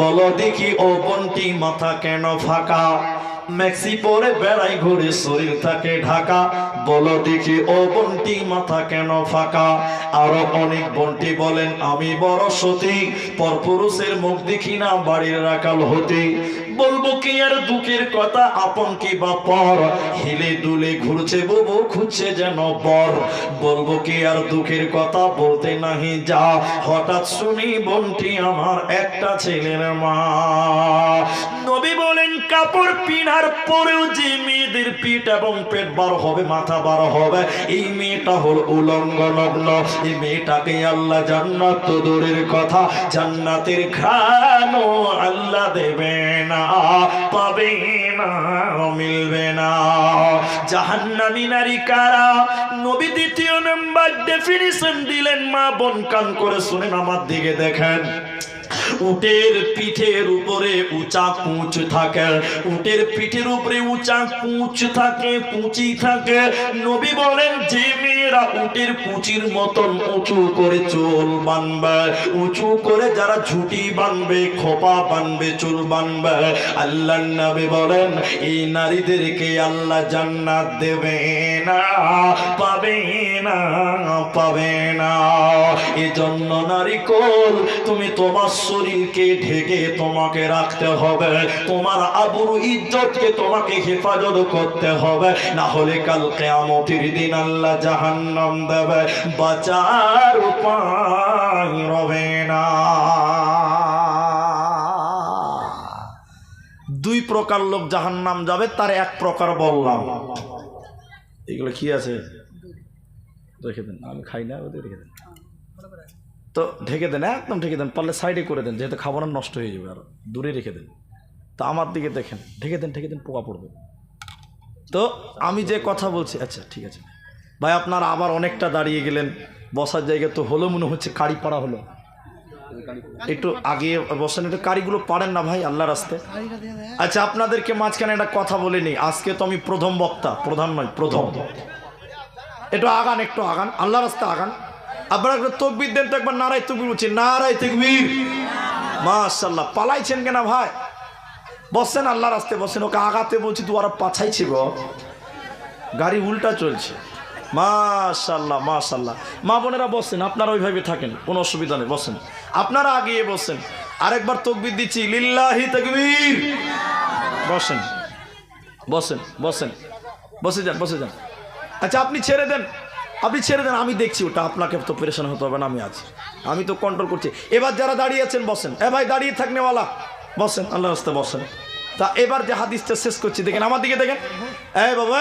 বলো দেখি ও বোনটি মাথা কেন ফাঁকা। ম্যাক্সি পরে বেড়াই ঘুরে শরীর থাকে ঢাকা, বলো দেখি ও বোনটি মাথা কেন ফাঁকা। আরো অনেক বোনটি বলেন আমি বড় সতী, পরপুরুষের মুখ দেখি না বাড়ির রাখাল হতে। বলবো কি আর দুঃখের কথা, আপন কি বা পর, হিলে দুলে ঘুরছে বুবু খুঁজছে যেন বর। বলবো কি আর দুঃখের কথা, বলতে নাহি যা, হঠাৎ শুনি বোনটি আমার একটা ছেলের মা। নবী বলেন কাপড় পিনার পরেও যে মেয়েদের পিঠ এবং পেট বার হবে, মাথা বার হবে, এই মেয়েটা হল উলঙ্গ নগ্ন। এই মেয়েটাকে আল্লাহ জান্নাত তো দূরের কথা, জান্নাতের ঘ্রাণও আল্লাহ দেবে না, পাবে না, মিলবে না। জাহান্নামী নারী কারা? নবী দ্বিতীয় নাম্বার ডেফিনিশন দিলেন, মা বোন কান করে শুনেন, আমার দিকে দেখেন। উটের পিঠের উপরে উঁচা কুঁচ থাকে, উটের পিঠের উপরে উঁচা কুঁচ থাকে, কুঁচি থাকে। নবী বলেন যে মেয়েরা উটের কুঁচির মতন উঁচু করে চুল বানবে, উঁচু করে যারা ঝুঁটি বানবে, খোপা বানবে, চুল বানবে, আল্লাহর নবী বলেন এই নারীদেরকে আল্লাহ জান্নাত দেবে না, পাবে না, পাবে না। এজন্য নারীকুল তুমি তোমার শরীরকে ঢেকে তোমাকে রাখতে হবে, তোমার আবরু ইজ্জতকে তোমাকে হেফাজত করতে হবে, না হলে কাল কিয়ামতের দিন আল্লাহ জাহান্নাম দেবে, বাঁচার উপায় রবে না। দুই প্রকার লোক জাহান্নাম যাবে, তার এক প্রকার বললাম। এগুলো কি আছে রেখে দেন, আমি খাই না, ওদের রেখে দেন তো, ঢেকে দেন, একদম ঢেকে দেন, পারলে সাইডে করে দেন, যেহেতু খাবার নষ্ট হয়ে যাবে, আর দূরে রেখে দেন। তো আমার দিকে দেখেন, ঢেকে দেন, ঢেকে দেন, পোকা পড়বে। তো আমি যে কথা বলছি, আচ্ছা ঠিক আছে ভাই, আপনারা আবার অনেকটা দাঁড়িয়ে গেলেন, বসার জায়গা তো হলো, মনে হচ্ছে কারি পাড়া হলো, একটু আগে বসেন, একটু কারিগুলো পারেন না ভাই আল্লাহর রাস্তে। আচ্ছা আপনাদেরকে মাঝখানে একটা কথা বলে নিই, আজকে তো আমি প্রথম বক্তা, প্রধান নয়, প্রথম। একটু আগান, একটু আগান, আল্লাহর রাস্তে আগান। আপনারা একটু তকবীর দেন তো একবার, নারায়ে তাকবীর বলছি, নারায়ে তাকবীর। মাশাআল্লাহ, পালাইছেন কেনা ভাই? বসেন, আল্লাহর রাস্তে বসেন। ওকে আগাতে বলছি, তুই আর পাছাইছি গো, গাড়ি উল্টা চলছে। মাশাআল্লাহ, মাশাআল্লাহ। মা বোনেরা বসেন, আপনারা ওইভাবে থাকেন, কোনো অসুবিধা নেই, বসেন, আপনারা আগিয়ে বসেন। আরেকবার তাকবীর দিচ্ছি, লিল্লাহি তাকবীর। বসেন, বসেন, বসেন, বসে যান, বসে যান। আচ্ছা আপনি ছেড়ে দেন, আপনি ছেড়ে দেন, আমি দেখছি ওটা, আপনাকে তো পেরেশান হতে হবে না, আমি আছি, আমি তো কন্ট্রোল করছি। এবার যারা দাঁড়িয়ে আছেন বসেন, এ ভাই দাঁড়িয়ে থাকনেওয়ালা বসেন, আল্লাহর রাস্তায় বসেন। তা এবার যে হাদিসটা শেষ করছি, দেখেন আমার দিকে, দেখেন, এই বাবা,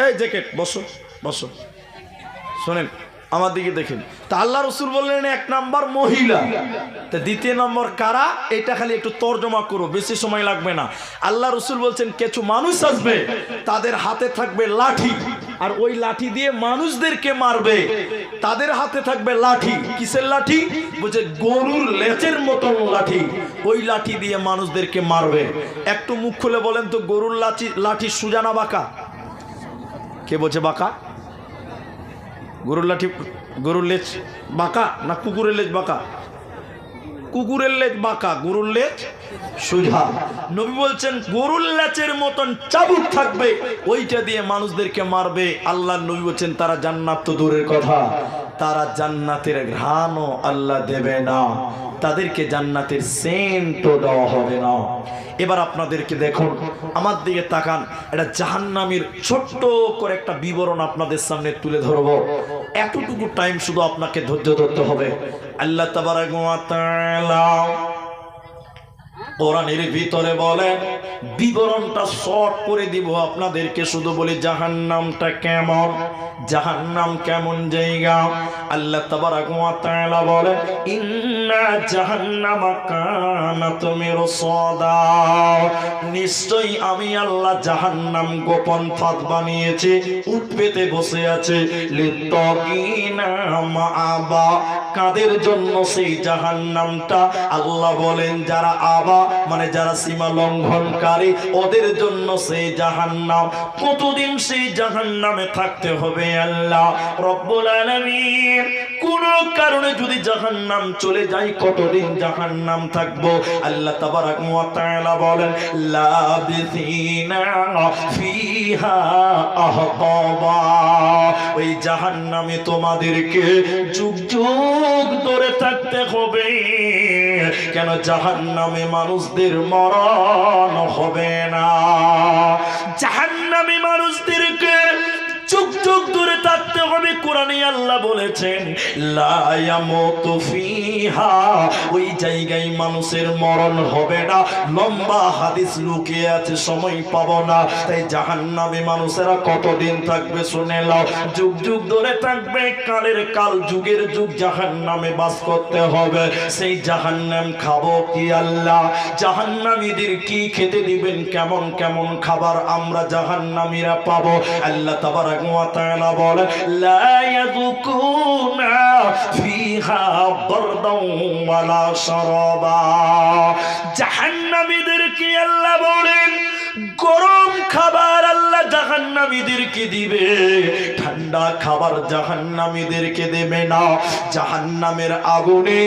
এই জ্যাকেট, বসো, বসো, শোনেন আমার দিকে দেখেন। তা আল্লাহ রসুল বললেন এক নাম্বার মহিলা, তা দ্বিতীয় নম্বর কারা, এটা খালি একটু তর্জমা করো, বেশি সময় লাগবে না। আল্লাহ রসুল বলছেন কিছু মানুষ আসবে, তাদের হাতে থাকবে লাঠি, আর ওই লাঠি দিয়ে মানুষদেরকে মারবে। তাদের হাতে থাকবে লাঠি, কিসের লাঠি? বলছে গরুর লেজের মতন লাঠি, ওই লাঠি দিয়ে মানুষদেরকে মারবে। একটু মুখ খুলে বলেন তো, গরুর লাঠি সোজা না বাঁকা? কে বলছে বাঁকা? গরুর লাঠি, গরুর লেজ বাঁকা না কুকুরের লেজ বাঁকা? কুকুরের লেজ বাঁকা, গরুর লেজ সোজা। নবী বলছেন গরুর লেজের মতন চাবুক থাকবে, ওইটা দিয়ে মানুষদেরকে মারবে। আল্লাহ নবী বলছেন তারা জান্নাত তো দূরের কথা, তারা জান্নাতের ঘ্রাণও আল্লাহ দেবে না, তাদেরকে জান্নাতের সেন্টও দেওয়া হবে না। এবার আপনাদেরকে দেখুন, আমার দিকে তাকান, এটা জাহান্নামীর ছোট্ট করে একটা বিবরণ আপনাদের সামনে তুলে ধরব। এতটুকু টাইম শুধু আপনাকে ধৈর্য ধরতে হবে। আল্লাহ তাবারক ওয়া তাআলা কোরআনের ভিতরে বলেন, বিবরণটা শর্ট করে দিব আপনাদেরকে, শুধু বলি জাহান্নামটা কেমন, জাহান্নাম কেমন জায়গা। আল্লাহ তাবারক ওয়া তাআলা বলেন, ইন্না জাহান্নামা কানাত মিরসাদা, নিশ্চয়ই আমি আল্লাহ জাহান্নাম গোপন ফাঁদ বানিয়েছি, উট পেতে বসে আছে। লিত্তাগিনা মাআবা, কাদের জন্য সেই জাহান্নামটা? আল্লাহ বলেন যারা আবা মানে যারা সীমা লঙ্ঘনকারী, ওদের জন্য সেই জাহান্নাম। কতদিন সেই জাহান্নামে থাকতে হবে? আল্লাহ রব্বুল আলামিন কোন কারণে যদি জাহান্নাম চলে যায়, কতদিন জাহান্নাম থাকবো? আল্লাহ তাবারক ওয়া তাআলা বলেন, লাবিসিনা ফিহা আহকাবা, ওই জাহান্নামে তোমাদেরকে যুগ যুগ ধরে থাকতে হবে। কেন? জাহান্নামে মানুষদের মরণ হবে না, জাহান্নামে মানুষদেরকে যুগ যুগ ধরে থাকতে হবে। কোরআনে আল্লাহ বলেছেন লা ইয়ামুতু ফিহা, ওই জায়গায় মানুষের মরণ হবে না। লম্বা হাদিস লুকিয়ে আছে, সময় পাবো না, তাই জাহান্নামে মানুষেরা কতদিন থাকবে শুনে নাও, যুগ যুগ ধরে থাকবে। কালের কাল, যুগের যুগ জাহান্নামে বাস করতে হবে। সেই জাহান্নাম খাবো কি আল্লাহ? জাহান্নামীদের কি খেতে দিবেন? কেমন কেমন খাবার আমরা জাহান্নামীরা পাবো? আল্লাহ তাবারক ওয়া তাআলা বলেন, লা ইয়াযুকুনা ফিহা বারদাও ওয়ালা শারাবা। জাহান্নামীদেরকে আল্লাহ বলেন গরম খাবার আল্লাহ জাহান্নামীদেরকে দিবে, ঠান্ডা খাবার জাহান্নামীদেরকে দেবে না। জাহান্নামের আগুনে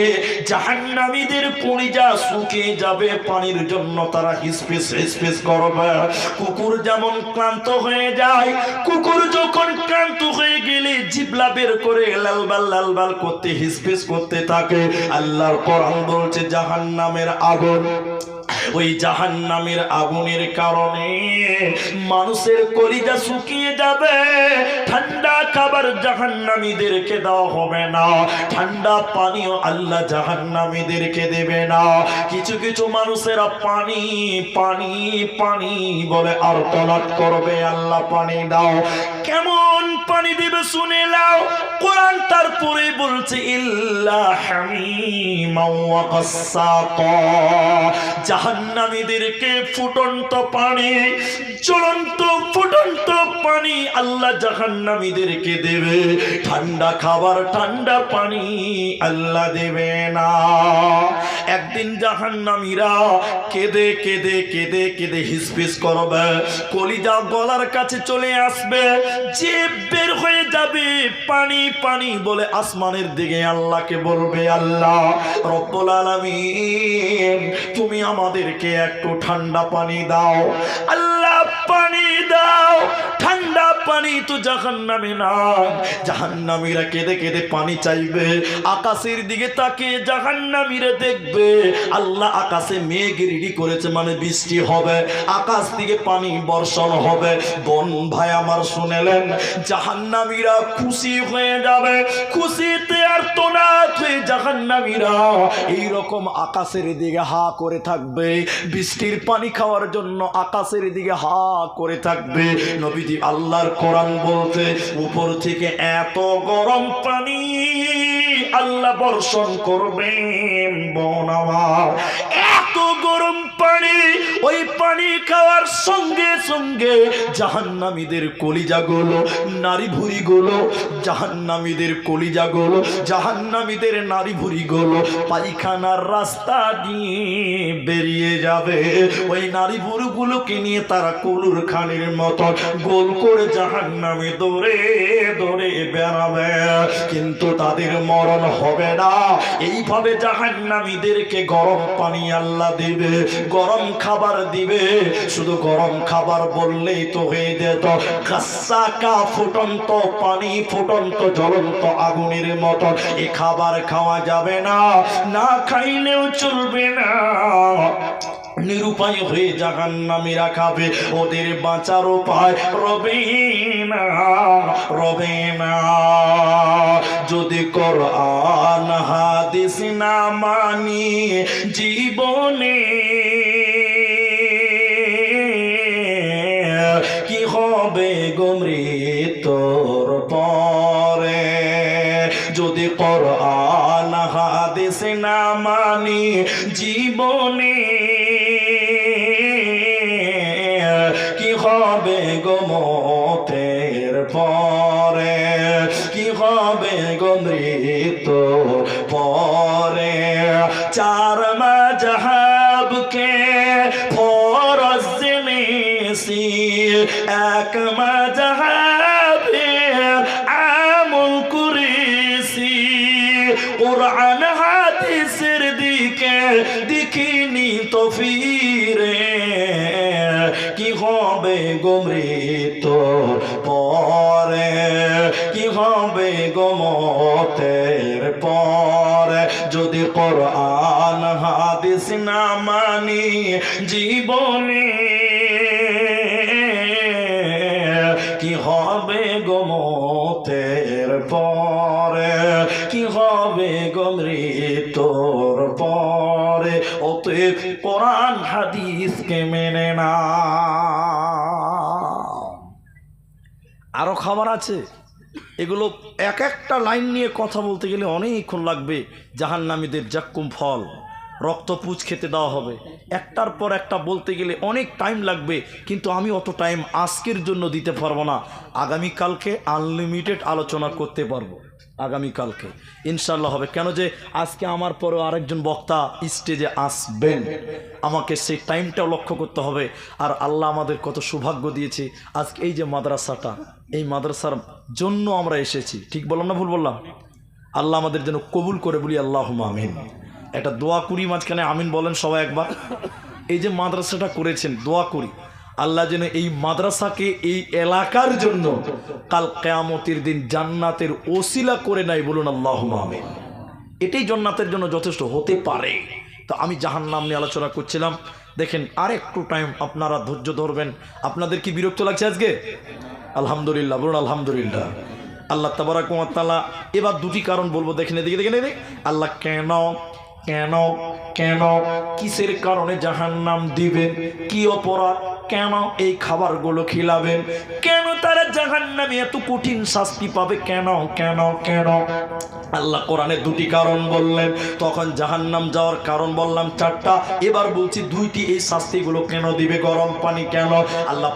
জাহান্নামীদের কলিজা শুকিয়ে যাবে, পানির জন্য তারা হিসফিস হিসফিস করবে। কুকুর যেমন ক্লান্ত হয়ে যায়, কুকুর যখন ক্লান্ত হয়ে গেলে জিহ্বা বের করে লালবাল লালবাল করতে হিসফিস করতে থাকে। আল্লাহর কোরআন বলছে জাহান্নামের আগুন, ওই জাহান্নামের আগুনের কারণে মানুষের কলিজা শুকিয়ে যাবে। ঠান্ডা খাবার জাহান্নামীদেরকে দেওয়া হবে না, ঠান্ডা পানিও আল্লাহ জাহান্নামীদেরকে দেবে না। কিছু কিছু মানুষেরা পানি পানি পানি বলে আর তলাট করবে, আল্লাহ পানি দাও। কেমন পানি দিবে শুনে নাও। কোরআন তারপরে বলছে ইল্লা হামিমা ওয়া গাসসাকা, জাহান্নামীদেরকে ফুটন্ত পানি, জ্বলন্ত ফুটন্ত পানি আল্লাহ জাহান্নামীদেরকে দেবে। ঠান্ডা খাবার ঠান্ডা পানি আল্লাহ দেবে না। একদিন জাহান্নামীরা কেঁদে কেঁদে কেঁদে কেঁদে হিসফিস করবে, কলিজা গলার কাছে চলে আসবে, জিভ বের হয়ে যাবে, পানি পানি বলে আসমানের দিকে আল্লাহকে বলবে, আল্লাহ রব্বুল আলামিন তুমি আমাদেরকে একটু ঠান্ডা পানি দাও। আল্লাহ পানি দাও, ঠান্ডা পানি তো জাহান্নামে না। জাহান্নামীরা কেঁদে কেঁদে পানি চাইবে, আকাশের দিকে তাকে জাহান্নামীরা দেখবে আল্লাহ আকাশে মেঘ রেডি করেছে, মানে বৃষ্টি হবে, আকাশ থেকে পানি বর্ষণ হবে। বোন ভাই আমার শুনেলেন, জাহান্নামীরা খুশি হয়ে যাবে, খুশিতে আর তোনাত হয়ে জাহান্নামীরা এইরকম আকাশের দিকে হা করে থাকবে, বৃষ্টির পানি খাওয়ার জন্য আকাশের দিকে হা করে থাকবে। নবীজি আল্লাহর কোরআন বলতে উপর থেকে এত গরম পানি আল্লাহ বর্ষণ করবেন। বোন আমার, এত গরম পানি, ওই পানি খাওয়ার সঙ্গে সঙ্গে জাহান্নামীদের কলিজাগুলো, নারী ভুঁড়িগুলো, জাহান্নামীদের কলিজাগুলো, জাহান্নামীদের নারী ভুঁড়িগুলো পায়খানার রাস্তা দিয়ে বেরিয়ে যাবে। ওই নারী ভুঁড়িগুলোকে নিয়ে তারা কলুর খানির মতো গোল করে জাহান্নামে দৌড়ে দৌড়ে বেড়াবে, কিন্তু তাদের মরণ হবে না। এইভাবে জাহান্নামীদেরকে গরম পানি আল্লাহ দিবে, গরম খাবার দিবে। শুধু গরম খাবার বললেই তো হয়ে যেত, গাসসাকা ফুটন্ত পানি, ফুটন্ত জ্বলন্ত আগুনের মতো। এ খাবার খাওয়া যাবে না, না খাইলেও চলবে না, নিরুপায় হয়ে জাহান্নামীরা খাবে। ওদের বাঁচার উপায় রবে না, রবে না। যদি কোরআন হাদিস না মানি জীবনে, কি হবে গো মৃত্যুর পরে। যদি কোরআন হাদিস না মানি জীবনে, কি হবে গো মতের পরে, কি হবে গো মৃত্যুর পরে। চার মাযহাবকে ফরজ জেনেছি, এক মাযহাবে আমল করেছি। কোরআন হাদিসের দিকে দেখিনি তো ফিরে, কি হবে গো মৃত্যুর পরে, কি হবে গো মতের পরে। যদি কোরআন হাদিস না মানি জীবনে, কি হবে গো মতের পরে, কি হবে গো মৃত্যুর পরে। অতএব কোরআন হাদিসকে মেনে না। আরো খাবার আছে, এগুলো এক একটা লাইন নিয়ে কথা বলতে গেলে অনেকক্ষণ লাগবে। জাহান্নামীদের জাক্কুম ফল, রক্ত পুঁজ খেতে দেওয়া হবে, একটার পর একটা বলতে গেলে অনেক টাইম লাগবে, কিন্তু আমি অত টাইম আজকের জন্য দিতে পারবো না। আগামীকালকে আনলিমিটেড আলোচনা করতে পারবো। আগামীকালকে ইনশাল্লাহ হবে। কেন যে আজকে আমার পরেও আরেকজন বক্তা স্টেজে আসবেন, আমাকে সেই টাইমটাও লক্ষ্য করতে হবে। আর আল্লাহ আমাদের কত সৌভাগ্য দিয়েছে, আজকে এই যে মাদ্রাসাটা, এই মাদ্রাসার জন্য আমরা এসেছি। ঠিক বললাম না ভুল বললাম? আল্লাহ আমাদের যেন কবুল করে, বলি আল্লাহুম্মা আমিন। একটা দোয়া করি মাঝখানে, আমিন বলেন সবাই একবার। এই যে মাদ্রাসাটা করেছেন, দোয়া করি আল্লাহ যেন এই মাদ্রাসাকে এই এলাকার জন্য কাল কিয়ামতের দিন জান্নাতের ওসিলা করে নাই, বলুন আল্লাহুম্মা আমিন। এটাই জান্নাতের জন্য যথেষ্ট হতে পারে। তো আমি জাহান্নাম নিয়ে আলোচনা করছিলাম। দেখেন আর একটু টাইম আপনারা ধৈর্য ধরবেন। আপনাদের কি বিরক্ত লাগছে আজকে? আলহামদুলিল্লাহ, বলুন আলহামদুলিল্লাহ। আল্লাহ তাবারাক ওয়া তাআলা এবার দুটি কারণ বলবো, দেখেন এদিকে দেখেন এদিকে। আল্লাহ কেন কেন কেন কিসের কারণে জাহান্নাম দিবেন, কি অপরাধ, কেন এই খাবারগুলো খিলাবেন, কেন তারা জাহান্নামে এত কঠিন শাস্তি পাবে, কেন কেন কেন আল্লাহ কোরআনে দুটি কারণ বললেন। তখন জাহান্নাম যাওয়ার কারণ বললাম চারটা, এবার বলছি দুইটি। এই শাস্তিগুলো কেন দিবে, গরম পানি কেন? আল্লাহ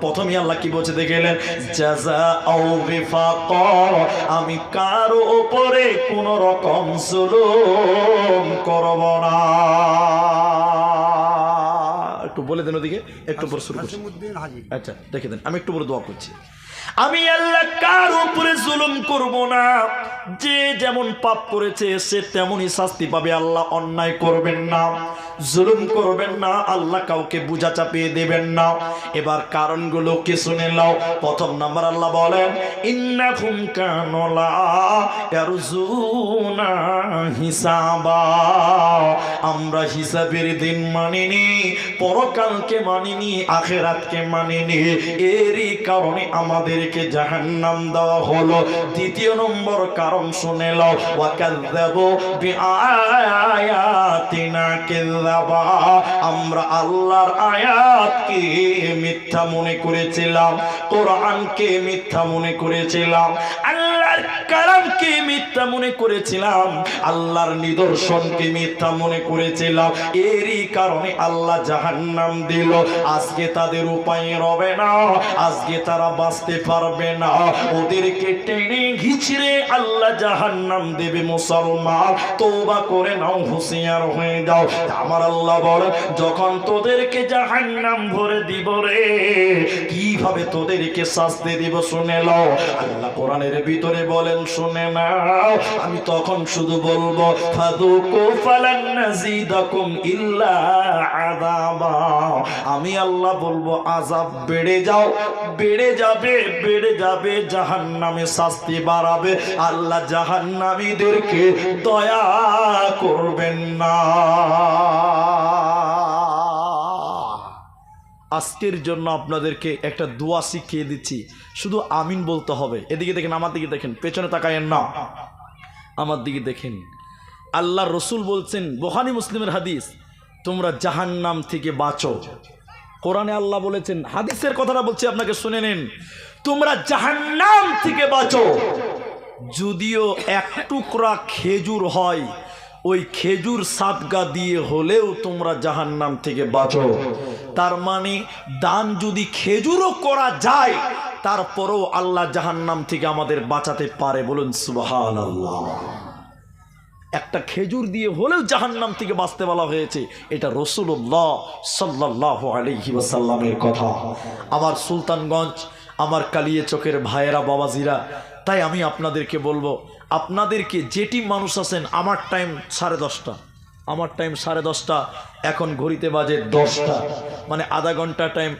প্রথমে আল্লাহ কি বলছে দেখলেন, জাযাউ বিফাকা, আমি কারো উপরে কোন রকম জুলুম করব না। একটু বলে দেন ওদিকে, একটু পর শুরু করছি। আচ্ছা দেখে দেন, আমি একটু বড় দোয়া করছি। আমি আল্লাহ কার উপরে জুলুম করব না, যে যেমন পাপ করেছে সে তেমনই শাস্তি পাবে। আল্লাহ অন্যায় করবেন না, জুলুম করবেন না, আল্লাহ কাউকে বোঝা চাপিয়ে দেবেন না। এবার কারণগুলো কি শুনে নাও। প্রথম নাম্বার আল্লাহ বলেন, ইন্নাকুম কানু লা ইয়ারজুনা হিসাবা, আমরা হিসাবের দিন মানিনি, পরকালকে মানিনি, আখিরাতকে মানিনি, এরই কারণে আমাদেরকে জাহান্নাম দেওয়া হলো। দ্বিতীয় নম্বর কারণ শুনে নাও, ওয়া কাযযাবু বিআয়াতিনা কিযাবা, আমরা আল্লাহর আয়াতকে মিথ্যা মনে করেছিলাম, কোরআনকে মিথ্যা মনে করেছিলাম, আল্লাহর কালামকে মিথ্যা মনে করেছিলাম, আল্লাহর নিদর্শনকে মিথ্যা মনে করেছিলাম। এরই কারণে আল্লাহ জাহান্নাম দিল। আজকে তাদের উপায় রবে না, আজকে তারা বাঁচতে পারবে না, ওদেরকে টেনে ঘিচড়ে আল্লাহ জাহান্নাম দেবে। মুসলমান তওবা করে নাও, হুঁশিয়ার হয়ে যাও। আমার আল্লাহ বলে, যখন তোদেরকে জাহান্নাম ভরে দিব রে, কিভাবে তোদেরকে শাস্তি দিব শুনে নাও। আল্লাহ কোরআনের ভিতরে বলেন, শুনে নাও, আমি তখন শুধু বলবো, ফাযুকু ফালান নাযিদাকুম ইল্লা আযাবা, আমি আল্লাহ বলবো আযাব বেড়ে যাও, বেড়ে যাবে, বেড়ে যাবে, জাহান্নামে শাস্তি বাড়াবে। আল্লাহ জাহান্নামীদেরকে দয়া করবেন না। আজকের জন্য আপনাদেরকে একটা দোয়া শিখিয়ে দিচ্ছি, শুধু আমিন বলতে হবে। এদিকে দেখেন, আমার দিকে দেখেন, পেছনে তাকায়েন না, আমার দিকে দেখেন। আল্লাহ রসুল বলছেন, বুখারী মুসলিমের হাদিস, তোমরা জাহান্নাম থেকে বাঁচো। কোরআনে আল্লাহ বলেছেন, হাদিসের কথাটা বলছি আপনাকে শুনে নিন, তোমরা জাহান্নাম থেকে বাঁচো। যদিও এক টুকরা খেজুর হয়, ওই খেজুর সাদকা দিয়ে হলেও তোমরা জাহান্নাম থেকে বাঁচো। তার মানে দান যদি খেজুরও করা যায়, তারপরেও আল্লাহ জাহান্নাম থেকে আমাদের বাঁচাতে পারে, বলুন সুবহানাল্লাহ। একটা খেজুর দিয়ে হলেও জাহান্নাম থেকে বাঁচতে বলা হয়েছে, এটা রাসূলুল্লাহ সাল্লাল্লাহু আলাইহি ওয়াসাল্লামের কথা। আমার সুলতানগঞ্জ, আমার কালিয়ে চোখের ভাইয়েরা, বাবাজিরা, তাই আমি আপনাদেরকে বলবো, আপনাদেরকে যেটি মানুষ আছেন, আমার টাইম 10:30, আমার টাইম 10:30, এখন ঘড়িতে বাজে 10টা, মানে আধা ঘন্টা টাইম।